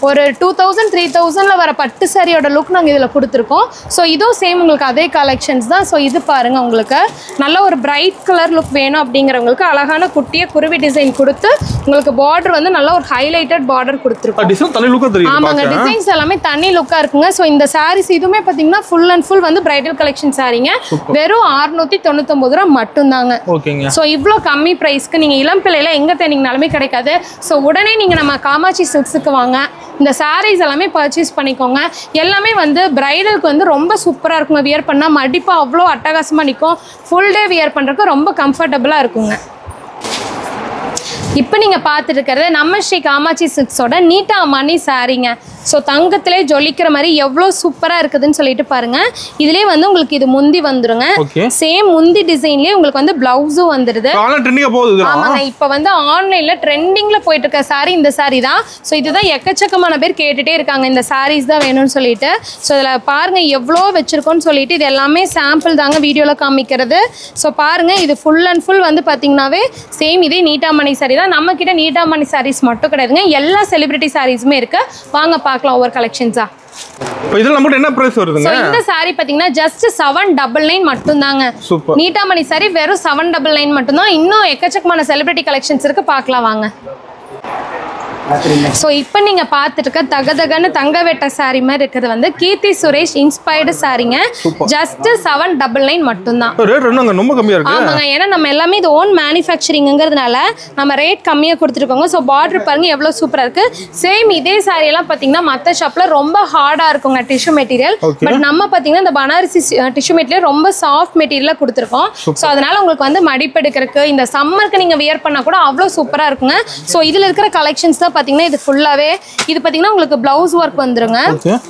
ஒரு 2000 3000ல வர பட்டு சாரியோட லுக் நாங்கள் இதில் கொடுத்துருக்கோம். ஸோ இதுவும் சேம் உங்களுக்கு அதே கலெக்ஷன்ஸ் தான். ஸோ இது பாருங்க, உங்களுக்கு நல்ல ஒரு பிரைட் கலர் லுக் வேணும் அப்படிங்கிறவங்களுக்கு அழகான குட்டிய குருவி டிசைன் கொடுத்து உங்களுக்கு பார்டர் வந்து நல்ல ஒரு ஹைலைட்டட் பார்டர் கொடுத்துருக்கோம். ஆமாங்க, டிசைன்ஸ் எல்லாமே தனி லுக்காக இருக்குங்க. ஸோ இந்த சாரீஸ் இதுவுமே பார்த்தீங்கன்னா ஃபுல் அண்ட் ஃபுல் வந்து பிரைடல் கலெக்ஷன் சாரீங்க. வெறும் 699 ரூபா மட்டும்தாங்க. ஸோ இவ்வளோ கம்மி ப்ரைஸ்க்கு நீங்கள் இளம் பிள்ளையில எங்கே தேடிங்கனாலுமே கிடைக்காது. ஸோ உடனே நீங்கள் நம்ம காமாட்சி சில்க்ஸுக்கு வாங்க, இந்த சாரீஸ் எல்லாமே பர்ச்சேஸ் பண்ணிக்கோங்க. எல்லாமே வந்து பிரைடலுக்கு வந்து ரொம்ப சூப்பராக இருக்குங்க. வியர் பண்ணால் மடிப்பாக அவ்வளோ அட்டகாசமாக நிற்கும். ஃபுல் டே வியர் பண்ணுறதுக்கு ரொம்ப கம்ஃபர்டபுளாக இருக்குங்க. இப்போ நீங்கள் பார்த்துட்டு இருக்கிறது நம்ம ஸ்ரீ காமாட்சி சில்க்ஸோட நீட்டா மணி சாரீங்க. ஸோ தங்கத்திலே ஜொலிக்கிற மாதிரி எவ்வளோ சூப்பராக இருக்குதுன்னு சொல்லிட்டு பாருங்கள். இதுலேயே வந்து உங்களுக்கு இது முந்தி வந்துருங்க. சேம் முந்தி டிசைன்லேயே உங்களுக்கு வந்து ப்ளவுஸும் வந்துடுது. ஆமாங்க, இப்போ வந்து ஆன்லைனில் ட்ரெண்டிங்கில் போயிட்டு இருக்க சாரீ இந்த சாரீ தான். ஸோ இதுதான் எக்கச்சக்கமான பேர் கேட்டுகிட்டே இருக்காங்க, இந்த சாரீஸ் தான் வேணும்னு சொல்லிட்டு. ஸோ இதில் பாருங்கள் எவ்வளோ வச்சுருக்கோன்னு சொல்லிட்டு இது எல்லாமே சாம்பிள் தாங்க வீடியோவில் காமிக்கிறது. ஸோ பாருங்கள், இது ஃபுல் அண்ட் ஃபுல் வந்து பார்த்தீங்கன்னாவே சேம் இதே நீட்டாமணி சாரீ தான். நம்மக்கிட்ட நீட்டாமணி சாரீஸ் மட்டும் கிடையாதுங்க, எல்லா செலிபிரிட்டி சாரீஸுமே இருக்குது. வாங்க பார்க்கலாம் ஒவ்வொரு கலெக்ஷன்ஸா. இதெல்லாம் நமக்கு என்ன பிரைஸ் வருதுங்க? இந்த சாரி பாத்தீங்கன்னா ஜஸ்ட் 799 மட்டும் தாங்க. நீட்டாமணி சாரி வெறும் 799 மட்டும் தான். இன்னும் எக்கச்சக்கமான செலிபிரிட்டி கலெக்ஷன்ஸ் இருக்கு, பார்க்கலாம் வாங்க. ஸோ இப்போ நீங்கள் பார்த்துட்டு இருக்க தகதகன்னு தங்க வெட்ட சாரி மாதிரி இருக்கிறது வந்து கீர்த்தி சுரேஷ் இன்ஸ்பயர்டு சாரிங்க. ஜஸ்ட் 799 மட்டும்தான். ரொம்ப கம்மியாக இருக்கு. ஆமாங்க, ஏன்னா நம்ம எல்லாமே இது ஓன் மேனுஃபேக்சரிங்கிறதுனால நம்ம ரேட் கம்மியாக கொடுத்துருக்கோங்க. ஸோ பார்டர் பாருங்க எவ்வளோ சூப்பராக இருக்கு. சேம் இதே சாரியெல்லாம் பார்த்தீங்கன்னா மற்ற ஷாப்பில் ரொம்ப ஹார்டாக இருக்குங்க டிஷ்யூ மெட்டீரியல். பட் நம்ம பார்த்தீங்கன்னா இந்த பனாரசி டிஷ்யூ மெட்டீரியல் ரொம்ப சாஃப்ட் மெட்டீரியலாக கொடுத்துருக்கோம். ஸோ அதனால உங்களுக்கு வந்து மடிப்பெடுக்கிறதுக்கு இந்த சம்மருக்கு நீங்கள் வியர் பண்ணால் கூட அவ்வளோ சூப்பராக இருக்குங்க. ஸோ இதில் இருக்கிற கலெக்ஷன்ஸ் தான் பாத்தீங்கன்னா இது ஃபுல்லாவே இது பாத்தீங்கன்னா உங்களுக்கு ப்ளவுஸ் வர்க் வந்துருங்க.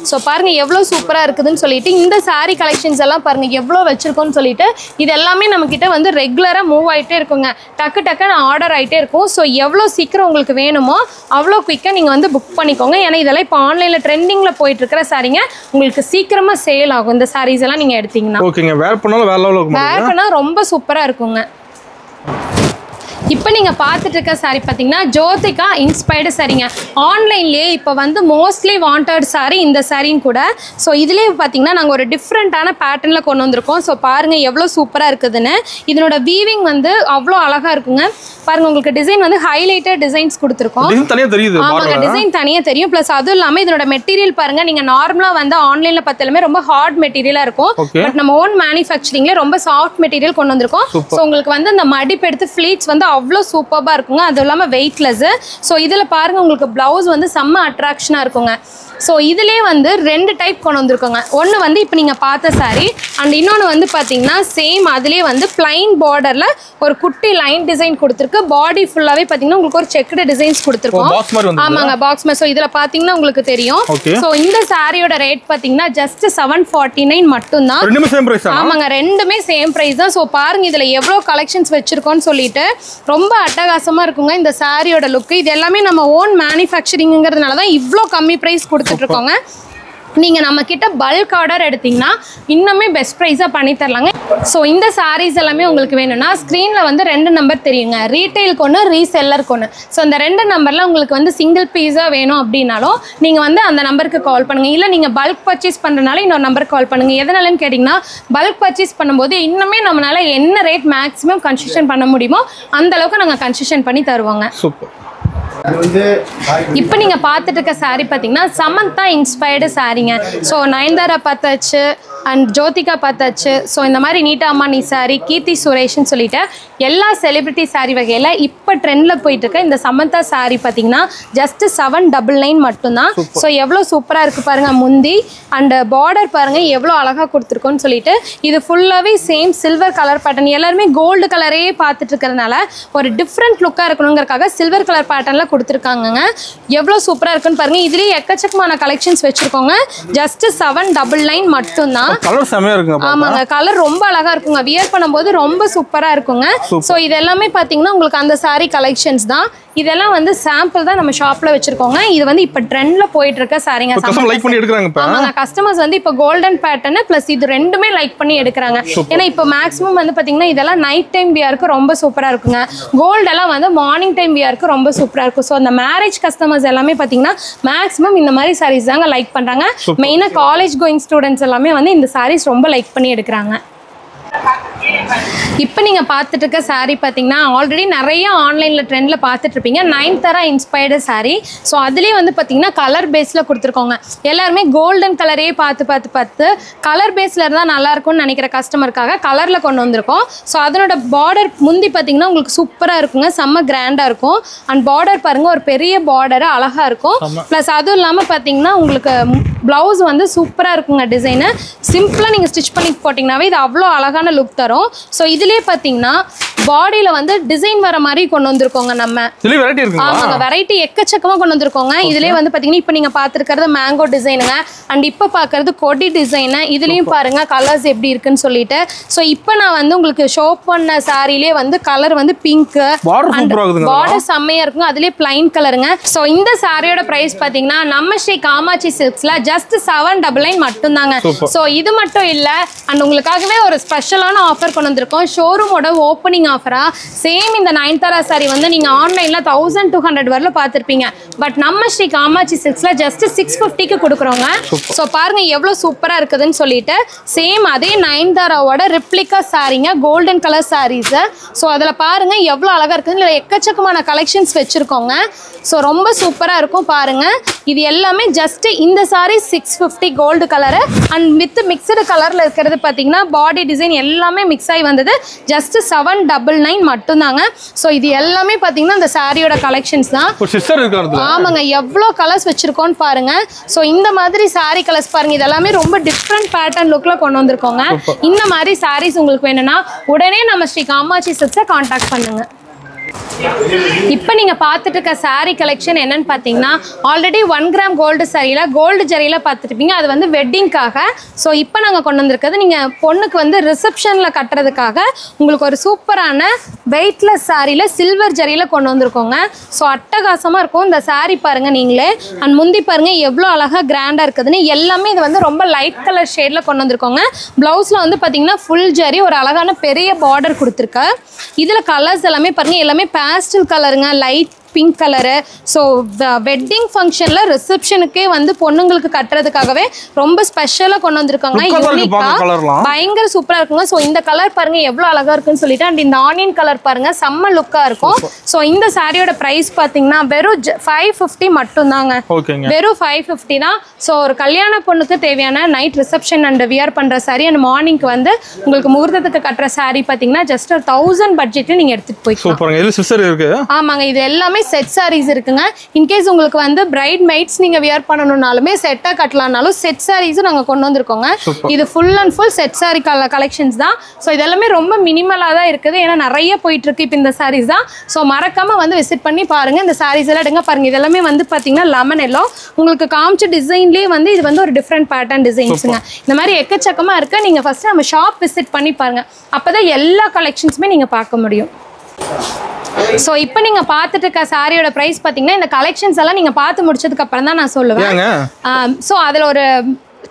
சோ பாருங்க எவ்வளவு சூப்பரா இருக்குதுன்னு சொல்லிட்டு இந்த saree கலெக்ஷன்ஸ் எல்லாம் பாருங்க எவ்வளவு வெச்சிருக்கோம்னு சொல்லிட்டு இது எல்லாமே நம்ம கிட்ட வந்து ரெகுலரா மூவ் ஆயிட்டே இருக்குங்க. டக்கு டக்குன்னு ஆர்டர் ஆயிட்டே இருக்கும். சோ எவ்வளவு சீக்கிரம் உங்களுக்கு வேணுமோ அவ்வளவு குயிக்கா நீங்க வந்து புக் பண்ணிக்கோங்க. ஏன்னா இதெல்லாம் இப்போ ஆன்லைன்ல ட்ரெண்டிங்ல போயிட்டு இருக்கிற சாரீங்க உங்களுக்கு சீக்கிரமா சேல் ஆகும். இந்த sarees எல்லாம் நீங்க எடுத்தீங்கன்னா ஓகேங்க. வேர் பண்ணாலும் வேற லெவல்ல இருக்கும். வேர் பண்ணா ரொம்ப சூப்பரா இருக்குங்க. இப்போ நீங்கள் பார்த்துட்டு இருக்க சாரி பார்த்தீங்கன்னா ஜோதிகா இன்ஸ்பயர்டு சாரீங்க. ஆன்லைன்லேயே இப்போ வந்து மோஸ்ட்லி வாண்டட் சாரி இந்த சாரின்னு கூட. ஸோ இதுலேயே பார்த்தீங்கன்னா நாங்கள் ஒரு டிஃப்ரெண்ட்டான பேட்டர்னில் கொண்டு வந்திருக்கோம். ஸோ பாருங்கள் எவ்வளோ சூப்பராக இருக்குதுன்னு. இதனோட வீவிங் வந்து அவ்வளோ அழகாக இருக்குங்க. பாருங்கள் உங்களுக்கு டிசைன் வந்து ஹைலைட்டட் டிசைன்ஸ் கொடுத்துருக்கோம். ஆமாங்க டிசைன் தனியாக தெரியும். ப்ளஸ் அதுவும் இல்லாமல் இதனோட மெட்டீரியல் பாருங்கள் நீங்கள் நார்மலாக வந்து ஆன்லைனில் பார்த்தாலுமே ரொம்ப ஹார்ட் மெட்டீரியலாக இருக்கும். பட் நம்ம ஓன் மேனுஃபேக்சரிங்ல ரொம்ப சாஃப்ட் மெட்டீரியல் கொண்டு வந்திருக்கோம். ஸோ உங்களுக்கு வந்து இந்த மடிப்பு எடுத்து ஃப்ளீட்ஸ் வந்து அவ்வளோ சூப்பராக இருக்குங்க. அதுவும் இல்லாமல் வெயிட்லெஸ். ஸோ இதில் பாருங்கள் உங்களுக்கு ப்ளவுஸ் வந்து செம்ம அட்ராக்ஷனாக இருக்குங்க. ஸோ இதிலே வந்து 2 டைப் கொண்டு வந்திருக்கோங்க. ஒன்று வந்து இப்போ நீங்கள் பார்த்த சாரீ அண்ட் இன்னொன்று வந்து பார்த்தீங்கன்னா சேம் அதிலே வந்து பிளைன் பார்டரில் ஒரு குட்டி லைன் டிசைன் கொடுத்துருக்கு. பாடி ஃபுல்லாகவே பார்த்தீங்கன்னா உங்களுக்கு ஒரு செக்குடு டிசைன்ஸ் கொடுத்துருக்கோம். ஆமாங்க, பாக்ஸ் மாதிரி. ஸோ இதில் பார்த்தீங்கன்னா உங்களுக்கு தெரியும். ஸோ இந்த சாரியோட ரேட் பார்த்தீங்கன்னா ஜஸ்ட் 749 மட்டும்தான். ஆமாங்க, ரெண்டுமே சேம் ப்ரைஸ் தான். ஸோ பாருங்க இதில் எவ்வளோ கலெக்ஷன்ஸ் வச்சிருக்கோன்னு சொல்லிட்டு ரொம்ப அட்டகாசமாக இருக்குங்க இந்த சாரியோட லுக்கு. இது எல்லாமே நம்ம ஓன் மேனுஃபேக்சரிங்கிறதுனால தான் இவ்வளோ கம்மி ப்ரைஸ் கொடுத்துட்ருக்கோங்க. நீங்கள் நம்ம கிட்ட பல்க் ஆர்டர் எடுத்தீங்கன்னா இன்னுமே பெஸ்ட் ப்ரைஸாக பண்ணி தரலாங்க. ஸோ இந்த சாரீஸ் எல்லாமே உங்களுக்கு வேணும்னா ஸ்க்ரீனில் வந்து 2 நம்பர் தெரியுங்க. ரீட்டைலுக்கு ஒன்று, ரீசெல்லருக்கு ஒன்று. ஸோ இந்த 2 நம்பரில் உங்களுக்கு வந்து சிங்கிள் பீஸாக வேணும் அப்படின்னாலும் நீங்கள் வந்து அந்த நம்பருக்கு கால் பண்ணுங்கள். இல்லை நீங்கள் பல்க் பர்ச்சேஸ் பண்ணுறதுனால இன்னொரு நம்பருக்கு கால் பண்ணுங்கள். எதனாலன்னு கேட்டிங்கன்னா பல்க் பர்ச்சேஸ் பண்ணும்போது இன்னுமே நம்மளால் என்ன ரேட் மேக்ஸிமம் கன்செஷன் பண்ண முடியுமோ அந்தளவுக்கு நாங்கள் கன்செஷன் பண்ணி தருவோங்க. சூப்பர். இப்போ நீங்கள் பார்த்துட்டு இருக்க சாரீ பார்த்தீங்கன்னா சமந்தா இன்ஸ்பயர்டு சாரீங்க. ஸோ நயன்தாரா பார்த்தாச்சு அண்ட் ஜோதிகா பார்த்தாச்சு. ஸோ இந்த மாதிரி நீட்டா அம்மானி சாரீ, கீர்த்தி சுரேஷ்னு சொல்லிட்டு எல்லா செலிபிரிட்டி சாரீ வகையில் இப்போ ட்ரெண்டில் போயிட்டு இருக்க இந்த சமந்தா சாரீ பார்த்தீங்கன்னா ஜஸ்ட் 799 மட்டும்தான். ஸோ எவ்வளோ சூப்பராக இருக்குது பாருங்கள். முந்தி அண்ட் பார்டர் பாருங்கள் எவ்வளோ அழகாக கொடுத்துருக்கோன்னு சொல்லிட்டு. இது ஃபுல்லாகவே சேம் சில்வர் கலர் பேட்டர்ன். எல்லாருமே கோல்டு கலரே பார்த்துட்டு இருக்கிறதுனால ஒரு டிஃப்ரெண்ட் லுக்காக இருக்கணுங்கிறதுக்காக சில்வர் கலர் பேட்டர்னில் கொடுத்துருக்காங்கங்க. எவ்வளோ சூப்பராக இருக்குன்னு பாருங்கள். இதுலேயே எக்கச்சக்கமான கலெக்ஷன்ஸ் வச்சுருக்கோங்க. ஜஸ்ட் 799 மட்டும்தான். ஆமாங்க, கலர் ரொம்ப அழகாக இருக்குங்க. வியர் பண்ணும்போது ரொம்ப சூப்பராக இருக்குங்க. ஸோ இது எல்லாமே பார்த்தீங்கன்னா உங்களுக்கு அந்த சாரீ கலெக்ஷன்ஸ் தான். இதெல்லாம் வந்து சாம்பிள் தான் நம்ம ஷாப்பில் வச்சுருக்கோங்க. இது வந்து இப்போ ட்ரெண்டில் போயிட்டு இருக்க சாரீங்க. ஆமாங்க, கஸ்டமர்ஸ் வந்து இப்போ கோல்டன் பேட்டர்னு ப்ளஸ் இது ரெண்டுமே லைக் பண்ணி எடுக்கிறாங்க. ஏன்னா இப்போ மேக்ஸிமம் வந்து பார்த்தீங்கன்னா இதெல்லாம் நைட் டைம் வியருக்கு ரொம்ப சூப்பராக இருக்குங்க. கோல்டெல்லாம் வந்து மார்னிங் டைம் வியருக்கு ரொம்ப சூப்பராக இருக்கும். ஸோ அந்த மேரேஜ் கஸ்டமர்ஸ் எல்லாமே பார்த்தீங்கன்னா மேக்ஸிமம் இந்த மாதிரி சாரீஸ் தாங்க லைக் பண்ணுறாங்க. மெயினாக காலேஜ் கோயிங் ஸ்டூடெண்ட்ஸ் எல்லாமே வந்து இந்த சாரீஸ் ரொம்ப லைக் பண்ணி எடுக்கிறாங்க. இப்போ நீங்கள் பார்த்துட்டு இருக்க சாரீ பார்த்தீங்கன்னா ஆல்ரெடி நிறைய ஆன்லைனில் ட்ரெண்டில் பார்த்துட்ருப்பீங்க. நயன்தாரா இன்ஸ்பயர்டு சாரீ. ஸோ அதுலேயே வந்து பார்த்தீங்கன்னா கலர் பேஸில் கொடுத்துருக்கோங்க. எல்லாருமே கோல்டன் கலரே பார்த்து கலர் பேஸில் இருந்தால் நல்லாயிருக்கும்னு நினைக்கிற கஸ்டமருக்காக கலரில் கொண்டு வந்திருக்கோம். ஸோ அதனோட பார்டர் முந்தி பார்த்தீங்கன்னா உங்களுக்கு சூப்பராக இருக்குங்க, செம்ம கிராண்டாக இருக்கும். அண்ட் பார்டர் பாருங்கள் ஒரு பெரிய பார்டரு அழகாக இருக்கும். ப்ளஸ் அதுவும் இல்லாமல் பார்த்தீங்கன்னா உங்களுக்கு ப்ளவுஸ் வந்து சூப்பராக இருக்குங்க. டிசைனு சிம்பிளாக நீங்கள் ஸ்டிச் பண்ணி போட்டிங்கனாவே இது அவ்வளோ அழகான லுக் தரும். ஸோ இதுலேயே பார்த்தீங்கன்னா பாடியில் வந்து டிசைன் வர மாதிரி கொண்டு வந்திருக்கோங்க. நம்ம ஆமாங்க, வெரைட்டி எக்கச்சக்கமாக கொண்டு வந்திருக்கோங்க. இதுலேயே வந்து பார்த்தீங்கன்னா இப்போ நீங்கள் பார்த்துருக்கிறது மேங்கோ டிசைனுங்க. அண்ட் இப்போ பார்க்குறது கொடி டிசைனு. இதுலேயும் பாருங்கள் கலர்ஸ் எப்படி இருக்குன்னு சொல்லிட்டு. ஸோ இப்போ நான் வந்து உங்களுக்கு ஷோ பண்ண சாரிலே வந்து கலர் வந்து பிங்க்கு, பார்டர் செம்மையாக இருக்குங்க. அதுலேயே பிளைன் கலருங்க. ஸோ இந்த சாரியோட ப்ரைஸ் பார்த்தீங்கன்னா நம்ம ஸ்ரீ காமாட்சி சில்க்ஸில் ஜஸ்ட் 799 மட்டும்தாங்க. ஸோ இது மட்டும் இல்லை, அண்ட் உங்களுக்காகவே ஒரு ஸ்பெஷலான ஆஃபர் கொண்டு வந்திருக்கோம். ஷோரூமோட ஓப்பனிங் ஆஃபரா சேம் இந்த நயன்தாரா சாரி வந்து நீங்கள் ஆன்லைனில் 1200 வரல பார்த்துருப்பீங்க. பட் நம்ம ஸ்ரீ காமாட்சி சில்க்ஸில் ஜஸ்ட் 650க்கு கொடுக்குறோங்க. ஸோ பாருங்கள் எவ்வளோ சூப்பராக இருக்குதுன்னு சொல்லிட்டு. சேம் அதே நயன்தாராவோட ரிப்ளிகா சாரீங்க, கோல்டன் கலர் சாரீஸு. ஸோ அதில் பாருங்கள் எவ்வளோ அழகாக இருக்குதுன்னு. இல்லை எக்கச்சக்கமான கலெக்ஷன்ஸ் வச்சுருக்கோங்க. ஸோ ரொம்ப சூப்பராக இருக்கும் பாருங்கள். இது எல்லாமே ஜஸ்ட் இந்த sari 650 gold colour and with mixed கலரில் இருக்கிறது பார்த்தீங்கன்னா பாடி டிசைன் எல்லாமே மிக்ஸ் ஆகி வந்தது. ஜஸ்ட் 799 மட்டும்தாங்க. ஸோ இது எல்லாமே பார்த்தீங்கன்னா இந்த சாரியோட கலெக்ஷன்ஸ் தான். ஆமாங்க, எவ்வளோ கலர்ஸ் வச்சிருக்கோன்னு பாருங்க. ஸோ இந்த மாதிரி சாரி கலர்ஸ் பாருங்க. இது எல்லாமே ரொம்ப டிஃப்ரெண்ட் பேட்டர்ன் லுக்கில் கொண்டு வந்திருக்கோங்க. இந்த மாதிரி சாரீஸ் உங்களுக்கு வேணும்னா உடனே நம்ம ஸ்ரீ காமாட்சி சில்க்ஸை கான்டாக்ட் பண்ணுங்க. இப்போ நீங்கள் பார்த்துட்டு இருக்க சாரீ கலெக்ஷன் என்னன்னு பார்த்தீங்கன்னா ஆல்ரெடி 1 கிராம் கோல்டு சாரியில் கோல்டு ஜரியில் பார்த்துருப்பீங்க. அது வந்து வெட்டிங்காக. ஸோ இப்போ நாங்கள் கொண்டு வந்திருக்கிறது நீங்கள் பொண்ணுக்கு வந்து ரிசப்ஷனில் கட்டுறதுக்காக உங்களுக்கு ஒரு சூப்பரான வெயிட்லெஸ் சாரியில் சில்வர் ஜரியில் கொண்டு வந்திருக்கோங்க. ஸோ அட்டகாசமாக இருக்கும் இந்த சாரீ பாருங்கள் நீங்களே. அண்ட் முந்தி பாருங்கள் எவ்வளோ அழகாக கிராண்டாக இருக்குதுன்னு. எல்லாமே இது வந்து ரொம்ப லைட் கலர் ஷேடில் கொண்டு வந்திருக்கோங்க. ப்ளவுஸில் வந்து பார்த்தீங்கன்னா ஃபுல் ஜரி ஒரு அழகான பெரிய பார்டர் கொடுத்துருக்க. இதில் கலர்ஸ் எல்லாமே பாருங்கள் எல்லாமே பேஸ்டல் கலருங்க, light pink colour. So wedding ஃபங்க்ஷனில் ரிசப்ஷனுக்கே வந்து பொண்ணுங்களுக்கு கட்டுறதுக்காகவே ரொம்ப ஸ்பெஷலாக கொண்டு வந்திருக்காங்க. யூனிக்காக பயங்கர சூப்பராக இருக்குங்க. ஸோ இந்த கலர் பாருங்கள் எவ்வளோ அழகாக இருக்குன்னு சொல்லிட்டு, அண்ட் இந்த ஆனியன் கலர் பாருங்கள் செம்ம லுக்காக இருக்கும். ஸோ இந்த சாரியோட ப்ரைஸ் பார்த்தீங்கன்னா வெறும் 550 மட்டும்தாங்க. வெறும் 550 தான். ஸோ ஒரு கல்யாண பொண்ணுக்கு தேவையான நைட் ரிசப்ஷன் அண்ட் வியர் பண்ணுற சாரி அண்ட் மார்னிங்க்கு வந்து உங்களுக்கு முகூர்த்தத்துக்கு கட்டுற சாரி பார்த்தீங்கன்னா ஜஸ்ட் ஒரு 1000 பட்ஜெட்டில் நீங்கள் எடுத்துகிட்டு போய்க்கலாம். ஆமாங்க, இது எல்லாமே செட் சாரீஸ் இருக்குங்க. இன்கேஸ் உங்களுக்கு வந்து பிரைட் மைட்ஸ் நீங்கள் வியர் பண்ணணும்னாலுமே செட்டாக கட்டலாம்னாலும் செட் சாரீஸும் நாங்கள் கொண்டு வந்திருக்கோங்க. இது full and full set sorry collections தான். ஸோ இதெல்லாமே ரொம்ப மினிமலாக தான் இருக்குது. ஏன்னா நிறைய போயிட்டுருக்கு இப்போ இந்த சாரீஸ் தான். ஸோ மறக்காமல் வந்து விசிட் பண்ணி பாருங்கள். இந்த சாரீஸ் எல்லாம் எடுங்க பாருங்கள். இதெல்லாமே வந்து பார்த்தீங்கன்னா லெமன் எல்லோ உங்களுக்கு காமிச்ச டிசைன்லேயே வந்து இது வந்து ஒரு டிஃப்ரெண்ட் பேட்டர்ன் டிசைன்ஸுங்க. இந்த மாதிரி எக்கச்சக்கமாக இருக்குது. நீங்கள் ஃபஸ்ட்டு நம்ம ஷாப் விசிட் பண்ணி பாருங்கள். அப்போ தான் எல்லா கலெக்ஷன்ஸுமே நீங்கள் பார்க்க முடியும். ஸோ இப்போ நீங்கள் பார்த்துட்டு இருக்க சாரியோட ப்ரைஸ் பார்த்தீங்கன்னா இந்த கலெக்ஷன்ஸ் எல்லாம் நீங்கள் பார்த்து முடிச்சதுக்கு அப்புறம் தான் நான் சொல்லுவேன். ஸோ அதில் ஒரு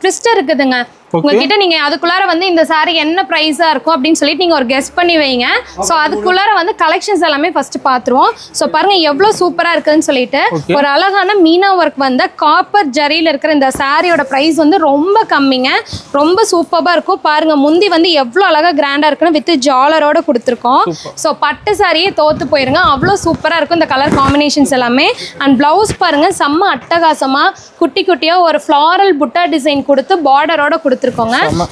ட்விஸ்ட் இருக்குதுங்க. உங்ககிட்ட நீங்க அதுக்குள்ளார வந்து இந்த சாரி என்ன பிரைஸா இருக்கும் அப்படின்னு சொல்லிட்டு நீங்க ஒரு கெஸ் பண்ணி வைங்க. ஸோ அதுக்குள்ளார வந்து கலெக்ஷன்ஸ் எல்லாமே ஃபர்ஸ்ட் பார்த்துருவோம். ஸோ பாருங்க எவ்வளோ சூப்பரா இருக்குன்னு சொல்லிட்டு ஒரு அழகான மீனா ஒர்க் வந்த காப்பர் ஜரியில் இருக்கிற இந்த சாரியோட ப்ரைஸ் வந்து ரொம்ப கம்மிங்க. ரொம்ப சூப்பராக இருக்கும். பாருங்க முந்தி வந்து எவ்வளோ அழகா கிராண்டா இருக்குன்னு வித் ஜாலரோட கொடுத்துருக்கோம். ஸோ பட்டு சாரியே தோத்து போயிருங்க, அவ்வளோ சூப்பராக இருக்கும் இந்த கலர் காம்பினேஷன்ஸ் எல்லாமே. அண்ட் பிளவுஸ் பாருங்க செம்ம அட்டகாசமா குட்டி குட்டியா ஒரு ஃப்ளாரல் புட்டா டிசைன் கொடுத்து பார்டரோட கொடுத்துருக்கோங்க.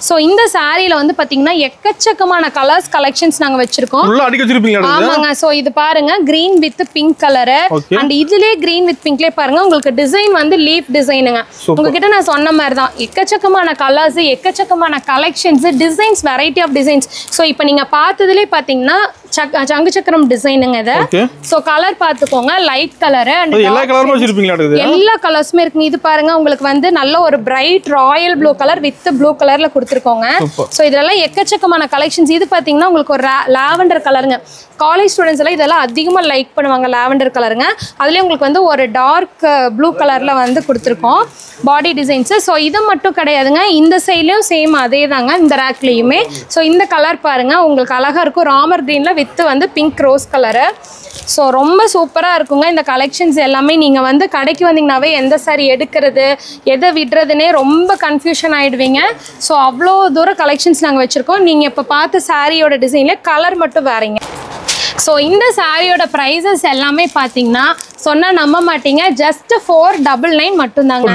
சோ இந்த சாரியில வந்து பாத்தீங்கன்னா எக்கச்சக்கமான கலர்ஸ் கலெக்ஷன்ஸ் நாங்க வச்சிருக்கோம். ஆமாங்க. சோ இது பாருங்க green with pink colour and இதுலயே கிரீன் வித் பிங்க்லயே பாருங்க உங்களுக்கு டிசைன் வந்து லீஃப் டிசைனுங்க. உங்ககிட்ட நான் சொன்ன மாதிரி தான் எக்கச்சக்கமான கலர்ஸ், எக்கச்சக்கமான collections, designs, variety of designs. So இப்போ நீங்க பார்த்ததுலயே பாத்தீங்கன்னா சங்கு சக்கரம் டிசைனுங்க இது. சோ கலர் பாத்துக்கோங்க லைட் கலர் அண்ட் எல்லா கலருமே வச்சிருப்பீங்களா? எல்லா கலர்ஸுமே இருக்குங்க. இது பாருங்க உங்களுக்கு வந்து நல்ல ஒரு bright royal blue colour with blue கலர்ல கொடுத்துருக்கோங்க. ஸோ இதெல்லாம் எக்கச்சக்கமான கலெக்ஷன்ஸ். இது பார்த்தீங்கன்னா உங்களுக்கு ஒரு லாவெண்டர் கலருங்க. காலேஜ் ஸ்டூடெண்ட்ஸ் எல்லாம் இதெல்லாம் அதிகமாக லைக் பண்ணுவாங்க லாவெண்டர் கலருங்க. அதுலேயே உங்களுக்கு வந்து ஒரு டார்க் ப்ளூ கலரில் வந்து கொடுத்துருக்கோம் பாடி டிசைன்ஸு. ஸோ இது மட்டும் கிடையாதுங்க, இந்த சைட்லேயும் சேம் அதே தாங்க இந்த ரேக்லேயுமே. ஸோ இந்த கலர் பாருங்கள் உங்களுக்கு அழகாக இருக்கும் ராமர் க்ரீனில் வித் வந்து பிங்க் ரோஸ் கலரு. ஸோ ரொம்ப சூப்பராக இருக்குங்க இந்த கலெக்ஷன்ஸ் எல்லாமே. நீங்கள் வந்து கடைக்கு வந்தீங்கன்னாவே எந்த சாரி எடுக்கிறது எதை விடுறதுனே ரொம்ப கன்ஃபியூஷன் ஆகிடுவீங்க. ஸோ அவ்வளோ தூரம் கலெக்ஷன்ஸ் நாங்கள் வச்சுருக்கோம். நீங்கள் இப்போ பார்த்த சாரியோட டிசைனில் கலர் மட்டும் வேறீங்க. ஸோ இந்த சாரியோட ப்ரைஸஸ் எல்லாமே பார்த்தீங்கன்னா சொன்னால் நம்ப மாட்டீங்க, ஜஸ்ட் 499 மட்டும்தாங்க.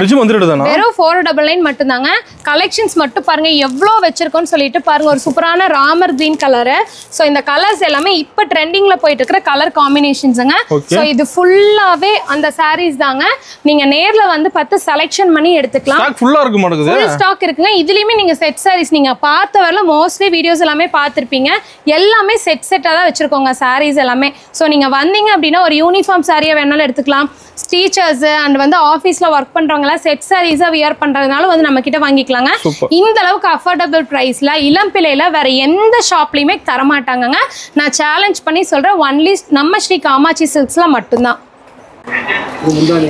வெறும் 499 மட்டும்தாங்க. கலெக்ஷன்ஸ் மட்டும் பாருங்க எவ்வளோ வச்சிருக்கோன்னு சொல்லிட்டு பாருங்க. ஒரு சூப்பரான ராமர் கிரீன் கலரு. ஸோ இந்த கலர்ஸ் எல்லாமே இப்போ ட்ரெண்டிங்ல போயிட்டு இருக்கிற கலர் காம்பினேஷன்ஸுங்க. ஸோ இது ஃபுல்லாவே அந்த சாரீஸ் தாங்க. நீங்க நேர்ல வந்து பார்த்து செலெக்ஷன் பண்ணி எடுத்துக்கலாம். ஃபுல் ஸ்டாக் இருக்குங்க. இதுலயுமே நீங்க செட் சாரீஸ் நீங்க பார்த்த வரல மோஸ்ட்லி வீடியோஸ் எல்லாமே பார்த்துருப்பீங்க. எல்லாமே செட்டாக தான் வச்சிருக்கோங்க சாரீஸ் எல்லாமே. ஸோ நீங்க வந்தீங்க அப்படின்னா ஒரு யூனிஃபார்ம் சாரியா வேணாலும் எடுத்துக்கலாம். டீச்சர்ஸ் அண்ட் வந்து ஆஃபீஸ்ல ஒர்க் பண்றவங்க எல்லாம் செட் சாரீஸா வியர் பண்றதுனால வந்து நம்ம கிட்ட வாங்கிக்கலாங்க. இந்த அளவுக்கு அஃபோர்டபுள் பிரைஸ்ல இளம் பிள்ளையில வேற எந்த ஷாப்லயுமே தரமாட்டாங்க. நான் சேலஞ்ச் பண்ணி சொல்றேன், ஒன்லி நம்ம ஸ்ரீ காமாட்சி சில்க்ஸ்ல மட்டும்தான்.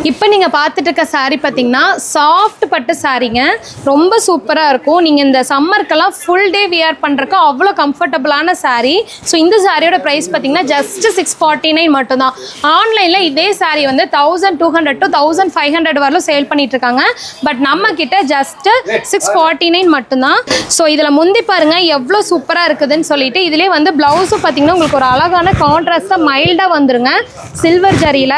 இப்போ நீங்க பார்த்துட்டு இருக்க சாரி பார்த்தீங்கன்னா சாஃப்ட் பட்டு சாரிங்க. ரொம்ப சூப்பரா இருக்கும். நீங்க இந்த சம்மருக்கெல்லாம் ஃபுல் டே வியர் பண்றதுக்கு அவ்வளோ கம்ஃபர்டபுளான சாரி. ஸோ இந்த சாரியோட ப்ரைஸ் பார்த்தீங்கன்னா ஜஸ்ட் 649 மட்டும்தான். ஆன்லைன்ல இதே சாரி வந்து 1200 to 1500 வரலும் சேல் பண்ணிட்டு இருக்காங்க. பட் நம்ம கிட்ட ஜஸ்ட் 649 மட்டும்தான். ஸோ இதுல முந்தி பாருங்க எவ்வளோ சூப்பரா இருக்குதுன்னு சொல்லிட்டு இதுலேயே வந்து பிளவுஸும் பார்த்தீங்கன்னா உங்களுக்கு ஒரு அழகான கான்ட்ராஸ்டா மைல்டா வந்துருங்க சில்வர் ஜரியில.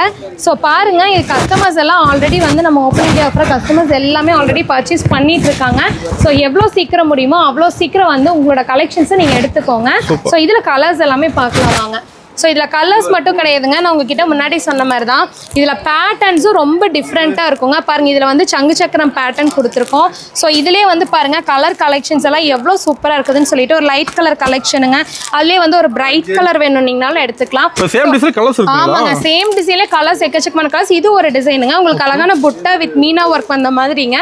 ஸோ பாருங்க இது கஸ்டமர்ஸ் எல்லாம் ஆல்ரெடி வந்து நம்ம ஓப்பனிங் டே ஆஃபர் கஸ்டமர்ஸ் எல்லாமே ஆல்ரெடி பர்ச்சேஸ் பண்ணிட்டு இருக்காங்க. ஸோ எவ்வளோ சீக்கிரம் முடியுமோ அவ்வளோ சீக்கிரம் வந்து உங்களோட கலெக்ஷன்ஸை நீங்கள் எடுத்துக்கோங்க. ஸோ இதில் கலர்ஸ் எல்லாமே பார்க்கலாம் வாங்க. ஸோ இதில் கலர்ஸ் மட்டும் கிடையாதுங்க, நான் உங்ககிட்ட முன்னாடி சொன்ன மாதிரி தான் இதில் பேட்டர்ன்ஸும் ரொம்ப டிஃப்ரெண்ட்டாக இருக்குங்க. பாருங்கள் இதில் வந்து சங்கு சக்கரம் பேட்டர்ன் கொடுத்துருக்கோம். ஸோ இதிலே வந்து பாருங்கள் கலர் கலெக்ஷன்ஸ் எல்லாம் எவ்வளோ சூப்பராக இருக்குதுன்னு சொல்லிட்டு ஒரு லைட் கலர் கலெக்ஷனுங்க. அதுலேயே வந்து ஒரு பிரைட் கலர் வேணும்னாலும் எடுத்துக்கலாம். ஆமாங்க, சேம் டிசைன்லேயே கலர்ஸ் எக்கச்சக்கமான கலர்ஸ். இது ஒரு டிசைனுங்க உங்களுக்கு அழகான புட்டா வித் மீனா ஒர்க் வந்த மாதிரிங்க.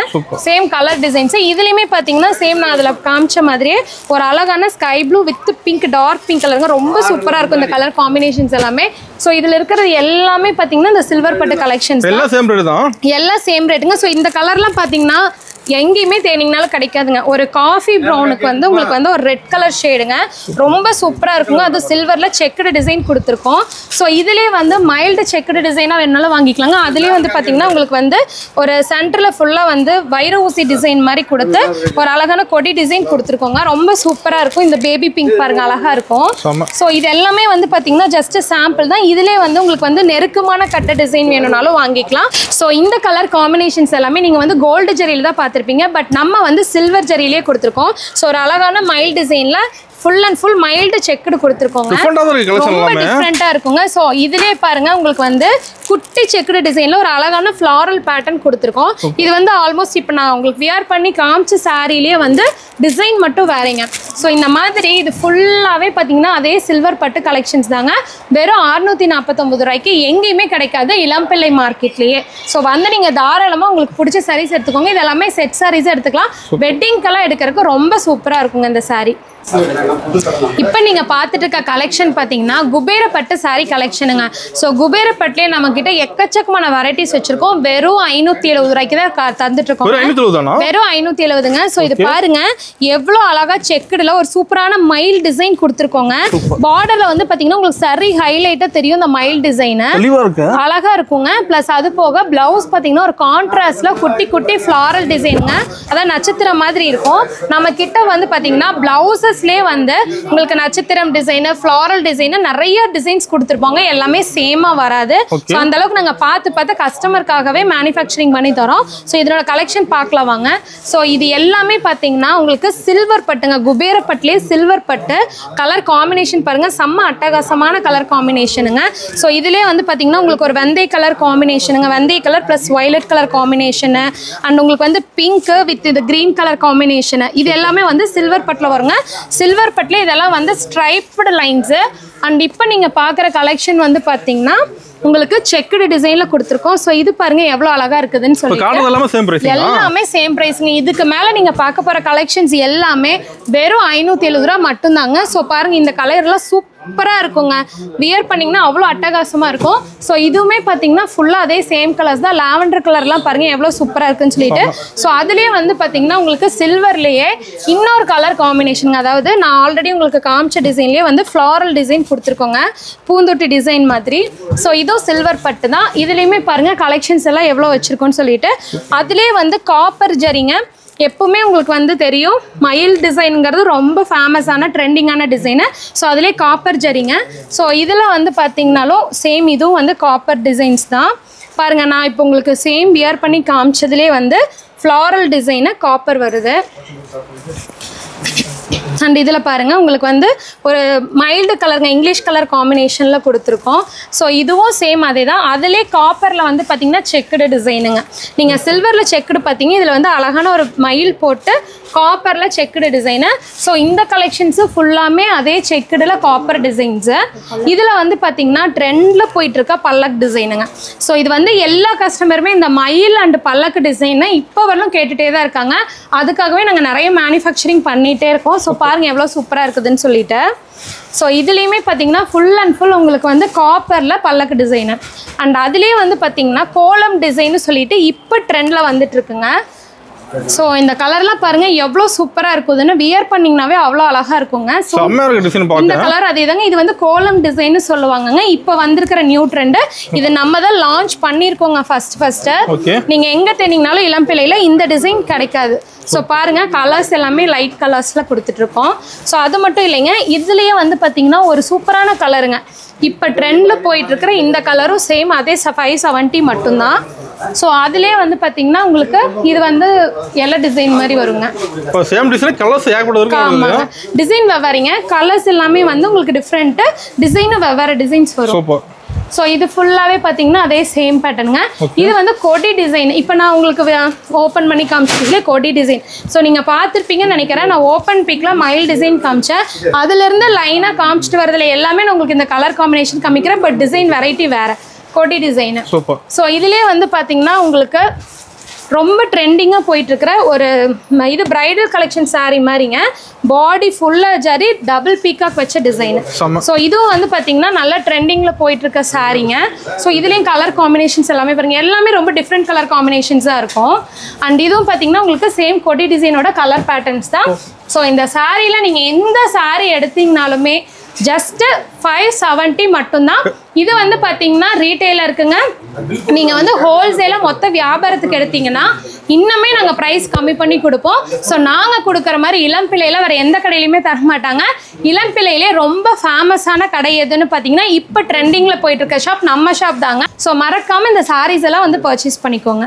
சேம் கலர் டிசைன்ஸ் இதுலேயுமே பார்த்தீங்கன்னா சேம் நான் அதில் காமிச்ச மாதிரியே ஒரு அழகான sky blue with pink dark pink கலருங்க. ரொம்ப சூப்பராக இருக்கும் இந்த கலர் காம்பினேஷன்ஸ் எல்லாமே. சோ இதுல இருக்கிறது எல்லாமே பாத்தீங்கன்னா இந்த சில்வர் பட்டு கலெக்ஷன்ஸ் எல்லாம் சேம் ரேட் தான். எல்லாம் சேம் ரேட்டுங்க. சோ இந்த கலர்லாம் பாத்தீங்கன்னா எங்கேயுமே தேனிங்கனாலும் கிடைக்காதுங்க. ஒரு காஃபி ப்ரௌனுக்கு வந்து உங்களுக்கு வந்து ஒரு ரெட் கலர் ஷேடுங்க, ரொம்ப சூப்பராக இருக்குங்க. அது சில்வரில் செக்குடு டிசைன் கொடுத்துருக்கோம். ஸோ இதிலே வந்து மைல்டு செக்குடு டிசைனாக வேணாலும் வாங்கிக்கலாங்க. அதுலேயே வந்து பார்த்தீங்கன்னா உங்களுக்கு வந்து ஒரு சென்டரில் ஃபுல்லாக வந்து வைர ஊசி டிசைன் மாதிரி கொடுத்து ஒரு அழகான கொடி டிசைன் கொடுத்துருக்கோங்க. ரொம்ப சூப்பராக இருக்கும். இந்த பேபி பிங்க் பாருங்க அழகாக இருக்கும். ஸோ இது எல்லாமே வந்து பார்த்தீங்கன்னா ஜஸ்ட் சாம்பிள் தான். இதிலே வந்து உங்களுக்கு வந்து நெருக்கமான கட்ட டிசைன் வேணும்னாலும் வாங்கிக்கலாம். ஸோ இந்த கலர் காம்பினேஷன்ஸ் எல்லாமே நீங்கள் வந்து கோல்டு ஜெரியில் தான் பார்த்துருப்பீங்க. பட் நம்ம வந்து சில்வர் ஜெரியிலே கொடுத்துருக்கோம். ஸோ ஒரு அழகான மைல் டிசைனில் full and full mild checked கொடுத்துருக்கோங்க. ரொம்ப டிஃப்ரெண்ட்டாக இருக்குங்க. ஸோ இதிலே பாருங்க உங்களுக்கு வந்து குட்டி செக்குடு டிசைனில் ஒரு அழகான ஃப்ளாரல் பேட்டர்ன் கொடுத்துருக்கோம். இது வந்து ஆல்மோஸ்ட் இப்போ நான் உங்களுக்கு வியர் பண்ணி காமிச்ச சாரிலேயே வந்து டிசைன் மட்டும் வேறங்க. ஸோ இந்த மாதிரி இது ஃபுல்லாகவே பார்த்தீங்கன்னா அதே சில்வர் பட்டு கலெக்ஷன்ஸ் தாங்க. வெறும் 649 ரூபாய்க்கு எங்கேயுமே கிடைக்காது, இளம்பிள்ளை மார்க்கெட்லேயே. ஸோ வந்து நீங்கள் தாராளமாக உங்களுக்கு பிடிச்ச சாரீஸ் எடுத்துக்கோங்க. இது எல்லாமே செட் சாரீஸ் எடுத்துக்கலாம். வெட்டிங்கெல்லாம் எடுக்கிறதுக்கு ரொம்ப சூப்பராக இருக்குங்க இந்த சாரீ. இப்போ நீங்கள் பார்த்துட்டு இருக்க கலெக்ஷன் பார்த்தீங்கன்னா குபேர பட்டு சாரீ கலெக்ஷனுங்க. ஸோ குபேர பட்டுலேயே நம்மக்கிட்ட எக்கச்சக்கமான வெரைட்டிஸ் வச்சுருக்கோம். வெறும் 570 ரூபாய்க்கு தான் தந்துட்டுருக்கோம். வெறும் 570ங்க. ஸோ இது பாருங்க எவ்வளோ அழகாக செக்குடில் ஒரு சூப்பரான மயில் டிசைன் கொடுத்துருக்கோங்க. பார்டரில் வந்து பார்த்தீங்கன்னா உங்களுக்கு சரி ஹைலைட்டாக தெரியும் இந்த மயில் டிசைனு அழகாக இருக்குங்க. ப்ளஸ் அது போக ப்ளவுஸ் பார்த்தீங்கன்னா ஒரு கான்ட்ராஸ்டில் குட்டி குட்டி ஃப்ளாரல் டிசைனுங்க, அதான் நட்சத்திரம் மாதிரி இருக்கும். நம்ம கிட்ட வந்து பார்த்தீங்கன்னா ப்ளவுஸஸ் வந்து உங்களுக்கு நட்சத்திரம் டிசைன், ஃப்ளாரல் டிசைன் நிறைய டிசைன்ஸ் கொடுத்துருப்பாங்க. எல்லாமே சேமா வராது. ஸோ அந்த அளவுக்கு நாங்கள் பார்த்து கஸ்டமருக்காகவே மேனுஃபேக்சரிங் பண்ணி தரோம். ஸோ இதனோட கலெக்ஷன் பார்க்கலாம் வாங்க. ஸோ இது எல்லாமே பார்த்தீங்கன்னா உங்களுக்கு சில்வர் பட்டுங்க. குபேர பட்டுலேயே சில்வர் பட்டு கலர் காம்பினேஷன் பாருங்க, செம்ம அட்டகாசமான கலர் காம்பினேஷனுங்க. ஸோ இதுலேயே வந்து பார்த்தீங்கன்னா உங்களுக்கு ஒரு வெந்தய கலர் காம்பினேஷனுங்க, வெந்தய colour plus violet colour combination, and உங்களுக்கு வந்து பிங்க் வித் இது கிரீன் கலர் காம்பினேஷனு. இது எல்லாமே வந்து சில்வர் பட்டில் வருங்க. சில்வர் பட்டில் இதெல்லாம் வந்து ஸ்ட்ரைப்டு லைன்ஸு. அண்ட் இப்போ நீங்கள் பார்க்குற கலெக்ஷன் வந்து பார்த்தீங்கன்னா உங்களுக்கு செக்குடு டிசைனில் கொடுத்துருக்கோம். ஸோ இது பாருங்க எவ்வளோ அழகாக இருக்குதுன்னு சொல்லி எல்லாமே சேம் ப்ரைஸுங்க. இதுக்கு மேலே நீங்கள் பார்க்க போகிற கலெக்ஷன்ஸ் எல்லாமே வெறும் 570 ரூபா மட்டும்தாங்க. ஸோ பாருங்கள் இந்த கலர்லாம் சூப்பராக இருக்குங்க. வியர் பண்ணிங்கன்னா அவ்வளோ அட்டகாசமாக இருக்கும். ஸோ இதுவுமே பார்த்தீங்கன்னா ஃபுல்லாக அதே சேம் கலர்ஸ் தான். லாவெண்டர் கலர்லாம் பாருங்கள் எவ்வளோ சூப்பராக இருக்குன்னு சொல்லிட்டு. ஸோ அதுலேயே வந்து பார்த்தீங்கன்னா உங்களுக்கு சில்வர்லேயே இன்னொரு கலர் காம்பினேஷன், அதாவது நான் ஆல்ரெடி உங்களுக்கு காமிச்ச டிசைன்லேயே வந்து ஃப்ளாரல் டிசைன் கொடுத்துருக்கோங்க, பூந்தொட்டி டிசைன் மாதிரி. ஸோ இதுவும் சில்வர் பட்டு தான். இதுலேயுமே பாருங்கள் கலெக்ஷன்ஸ் எல்லாம் எவ்வளோ வச்சுருக்கோன்னு சொல்லிட்டு. அதுலேயே வந்து காப்பர் ஜரிங்க. எப்பவுமே உங்களுக்கு வந்து தெரியும் மயில் டிசைனுங்கிறது ரொம்ப ஃபேமஸான ட்ரெண்டிங்கான டிசைனு. ஸோ அதிலே காப்பர் ஜரிங்க. ஸோ இதில் வந்து பார்த்தீங்கன்னாலும் சேம் இதுவும் வந்து காப்பர் டிசைன்ஸ் தான். பாருங்கள் நான் இப்போ உங்களுக்கு சேம் வியர் பண்ணி காமிச்சதுலேயே வந்து ஃப்ளாரல் டிசைனு காப்பர் வருது. அண்ட் இதில் பாருங்கள் உங்களுக்கு வந்து ஒரு மைல்டு கலருங்க, இங்கிலீஷ் கலர் காம்பினேஷனில் கொடுத்துருக்கோம். ஸோ இதுவும் சேம் அதே தான். அதிலே காப்பரில் வந்து பார்த்திங்கன்னா செக்குடு டிசைனுங்க. நீங்கள் சில்வரில் செக்குடு பார்த்தீங்க, இதில் வந்து அழகான ஒரு மயில் போட்டு காப்பரில் செக்குடு டிசைனு. ஸோ இந்த கலெக்ஷன்ஸு ஃபுல்லாமே அதே செக்குடில் காப்பர் டிசைன்ஸு. இதில் வந்து பார்த்திங்கன்னா ட்ரெண்டில் போயிட்டுருக்க பல்லக் டிசைனுங்க. ஸோ இது வந்து எல்லா கஸ்டமருமே இந்த மயில் அண்டு பல்லக்கு டிசைனை இப்போ வரலும் கேட்டுகிட்டே தான் இருக்காங்க. அதுக்காகவே நாங்கள் நிறைய மேனுஃபேக்சரிங் பண்ணிகிட்டே இருக்கோம். ஸோ பாருங்கள் எவ்வளோ சூப்பராக இருக்குதுன்னு சொல்லிட்டு. ஸோ இதுலேயுமே பார்த்தீங்கன்னா ஃபுல் அண்ட் ஃபுல் உங்களுக்கு வந்து காப்பரில் பல்லக்கு டிசைனு. அண்ட் அதுலேயே வந்து பார்த்திங்கன்னா கோலம் டிசைன்னு சொல்லிட்டு இப்போ ட்ரெண்டில் வந்துட்டுருக்குங்க. ஸோ இந்த கலர்லாம் பாருங்க எவ்வளோ சூப்பராக இருக்குதுன்னு. வியர் பண்ணிங்கனாவே அவ்வளோ அழகாக இருக்குங்க. ஸோ இந்த கலர் அதே தாங்க. இது வந்து கோலம் டிசைன்னு சொல்லுவாங்கங்க. இப்போ வந்திருக்கிற நியூ ட்ரெண்டு. இது நம்ம தான் லான்ச் பண்ணியிருக்கோங்க ஃபஸ்ட்டு. நீங்கள் எங்கே தேனிங்கனாலும் இளம்பிள்ளையில் இந்த டிசைன் கிடைக்காது. ஸோ பாருங்கள் கலர்ஸ் எல்லாமே லைட் கலர்ஸில் கொடுத்துட்ருக்கோம். ஸோ அது மட்டும் இல்லைங்க, இதுலேயே வந்து பார்த்திங்கன்னா ஒரு சூப்பரான கலருங்க. இப்போ ட்ரெண்டில் போயிட்டுருக்கிற இந்த கலரும் சேம் அதே 570 மட்டும்தான். ஸோ அதுலேயே வந்து பார்த்தீங்கன்னா உங்களுக்கு இது வந்து எல்லா டிசைன் மாதிரி வருங்க. ஆமாங்க, டிசைன் வெவ்வேறுங்க. கலர்ஸ் எல்லாமே வந்து உங்களுக்கு டிஃப்ரெண்ட்டு, டிசைனும் வெவ்வேறு டிசைன்ஸ் வரும். ஸோ இது ஃபுல்லாகவே பார்த்தீங்கன்னா அதே சேம் பேட்டர்னுங்க. இது வந்து கொடி டிசைன். இப்போ நான் உங்களுக்கு ஓப்பன் பண்ணி காமிச்சிங்களே கொடி டிசைன். ஸோ நீங்கள் பார்த்துருப்பீங்கன்னு நினைக்கிறேன். நான் ஓப்பன் பிக்கில் மயில் டிசைன் காமிச்சேன். அதுலேருந்து லைனாக காமிச்சிட்டு வரதில்ல எல்லாமே நான் உங்களுக்கு இந்த கலர் காம்பினேஷன் காமிக்கிறேன். பட் டிசைன் வெரைட்டி வேறு, கொடி டிசைனு. ஸோ இதுலேயே வந்து பார்த்தீங்கன்னா உங்களுக்கு ரொம்ப ட்ரெண்டிங்காக போயிட்டுருக்கிற ஒரு இது பிரைடல் கலெக்ஷன் saree மாதிரிங்க. பாடி ஃபுல்லாக ஜரி டபுள் பீகாக் வச்ச டிசைன். ஸோ இதுவும் வந்து பார்த்தீங்கன்னா நல்ல ட்ரெண்டிங்கில் போயிட்டுருக்க சாரீங்க. ஸோ இதுலேயும் கலர் காம்பினேஷன்ஸ் எல்லாமே பாருங்கள், எல்லாமே ரொம்ப டிஃப்ரெண்ட் கலர் காம்பினேஷன்ஸாக இருக்கும். அண்ட் இதுவும் பார்த்தீங்கன்னா உங்களுக்கு சேம் கொடி டிசைனோட கலர் பேட்டர்ன்ஸ் தான். ஸோ இந்த சாரியில் நீங்கள் எந்த சாரீ எடுத்தீங்கனாலுமே ஜஸ்ட் 570 மட்டும்தான். இது வந்து பார்த்தீங்கன்னா ரீட்டெயிலாக இருக்குங்க. நீங்கள் வந்து ஹோல்சேலாக மொத்த வியாபாரத்துக்கு எடுத்தீங்கன்னா இன்னுமே நாங்கள் ப்ரைஸ் கம்மி பண்ணி கொடுப்போம். ஸோ நாங்கள் கொடுக்குற மாதிரி இளம்பிள்ளையில் வேறு எந்த கடையிலையுமே தர மாட்டாங்க. இளம்பிள்ளையிலே ரொம்ப ஃபேமஸான கடை எதுன்னு பார்த்தீங்கன்னா இப்போ ட்ரெண்டிங்கில் போயிட்டு இருக்க ஷாப் நம்ம ஷாப் தாங்க. ஸோ மறக்காமல் இந்த சாரீஸ் எல்லாம் வந்து பர்ச்சேஸ் பண்ணிக்கோங்க.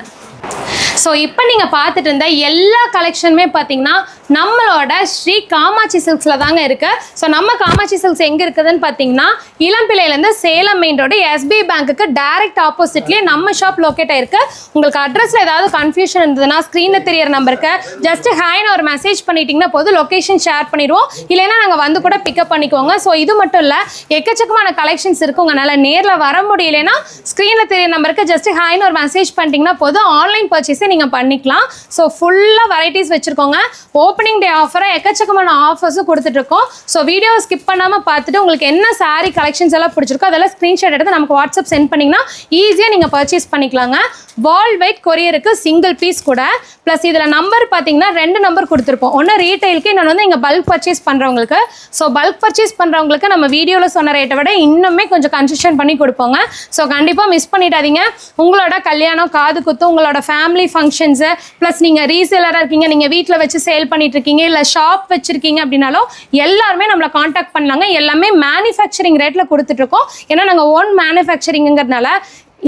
ஸோ இப்போ நீங்கள் பார்த்துட்டு இருந்த எல்லா கலெக்ஷனுமே பார்த்தீங்கன்னா நம்மளோட ஸ்ரீ காமாட்சி சில்க்ஸில் தாங்க இருக்குது. ஸோ நம்ம காமாட்சி சில்க்ஸ் எங்கே இருக்குதுன்னு பார்த்தீங்கன்னா இளம்பிள்ளையிலேருந்து சேலம் மெயின் ரோடு SBI பேங்க்குக்கு டைரக்ட் ஆப்போசிட்லேயே நம்ம ஷாப் லொக்கேட் ஆயிருக்கு. உங்களுக்கு அட்ரஸில் ஏதாவது கன்ஃபியூஷன் இருந்ததுன்னா ஸ்க்ரீனில் தெரியிற நம்பருக்கு ஜஸ்ட் ஹாய்னு ஒரு மெசேஜ் பண்ணிட்டீங்கன்னா போதும், லொக்கேஷன் ஷேர் பண்ணிடுவோம். இல்லைன்னா நாங்கள் வந்து கூட பிக்கப் பண்ணிக்கோங்க. ஸோ இது மட்டும் இல்லை, எக்கச்சக்கமான கலெக்ஷன்ஸ் இருக்குது. உங்களால் நேரில் வர முடியலைன்னா ஸ்க்ரீனில் தெரியிற நம்பருக்கு ஜஸ்ட் ஹாய்னு ஒரு மெசேஜ் பண்ணிட்டீங்கன்னா போதும், ஆன்லைன் பர்ச்சேஸை நீங்கள் பண்ணிக்கலாம். ஸோ ஃபுல்லாக வெரைட்டிஸ் வச்சுருக்கோங்க. ஓப்பனிங் டே ஆஃபராக எக்கச்சக்கமான ஆஃபர்ஸும் கொடுத்துட்ருக்கோம். ஸோ வீடியோவை ஸ்கிப் பண்ணாமல் பார்த்துட்டு உங்களுக்கு என்ன சாரீ கலெக்ஷன்ஸ் எல்லாம் பிடிச்சிருக்கோ அதெல்லாம் ஸ்க்ரீன்ஷாட் எடுத்து நமக்கு வாட்ஸ்அப் சென்ட் பண்ணிங்கன்னா ஈஸியாக நீங்கள் பர்ச்சேஸ் பண்ணிக்கலாங்க. வேர்ல்ட் வைட் கொரியருக்கு சிங்கிள் பீஸ் கூட. ப்ளஸ் இதில் நம்பர் பார்த்தீங்கன்னா 2 நம்பர் கொடுத்துருப்போம். ஒன்று ரீட்டைலுக்கு, இன்னொன்று வந்து இங்கே பல்க் பர்ச்சேஸ் பண்ணுறவங்களுக்கு. ஸோ பல்க் பர்ச்சேஸ் பண்ணுறவங்களுக்கு நம்ம வீடியோவில் சொன்ன ரேட்டை விட இன்னுமே கொஞ்சம் கன்செஷன் பண்ணி கொடுப்போங்க. ஸோ கண்டிப்பாக மிஸ் பண்ணிடாதீங்க. உங்களோட கல்யாணம், காது குத்து, உங்களோட ஃபேமிலி ஃபங்க்ஷன்ஸு, ப்ளஸ் நீங்கள் ரீசேலராக இருக்கீங்க, நீங்கள் வீட்டில் வச்சு சேல் பண்ணிட்டு இருக்கீங்க, இல்லை ஷாப் வச்சுருக்கீங்க அப்படின்னாலும் எல்லாருமே நம்மளை காண்டாக்ட் பண்ணலாங்க. எல்லாமே மேனுஃபேக்சரிங் ரேட்டில் கொடுத்துட்ருக்கோம். ஏன்னா நாங்கள் ஓன் மேனுஃபேக்சரிங்கிறதுனால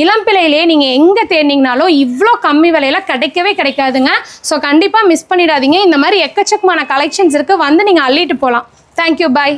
இளம்பிள்ளையிலே நீங்கள் எங்கே தேடினீங்கனாலும் இவ்வளோ கம்மி விலையில கிடைக்கவே கிடைக்காதுங்க. ஸோ கண்டிப்பாக மிஸ் பண்ணிடாதீங்க. இந்த மாதிரி எக்கச்சக்கமான கலெக்ஷன்ஸ் இருக்குது, வந்து நீங்கள் அள்ளிட்டு போகலாம். தேங்க்யூ, பாய்.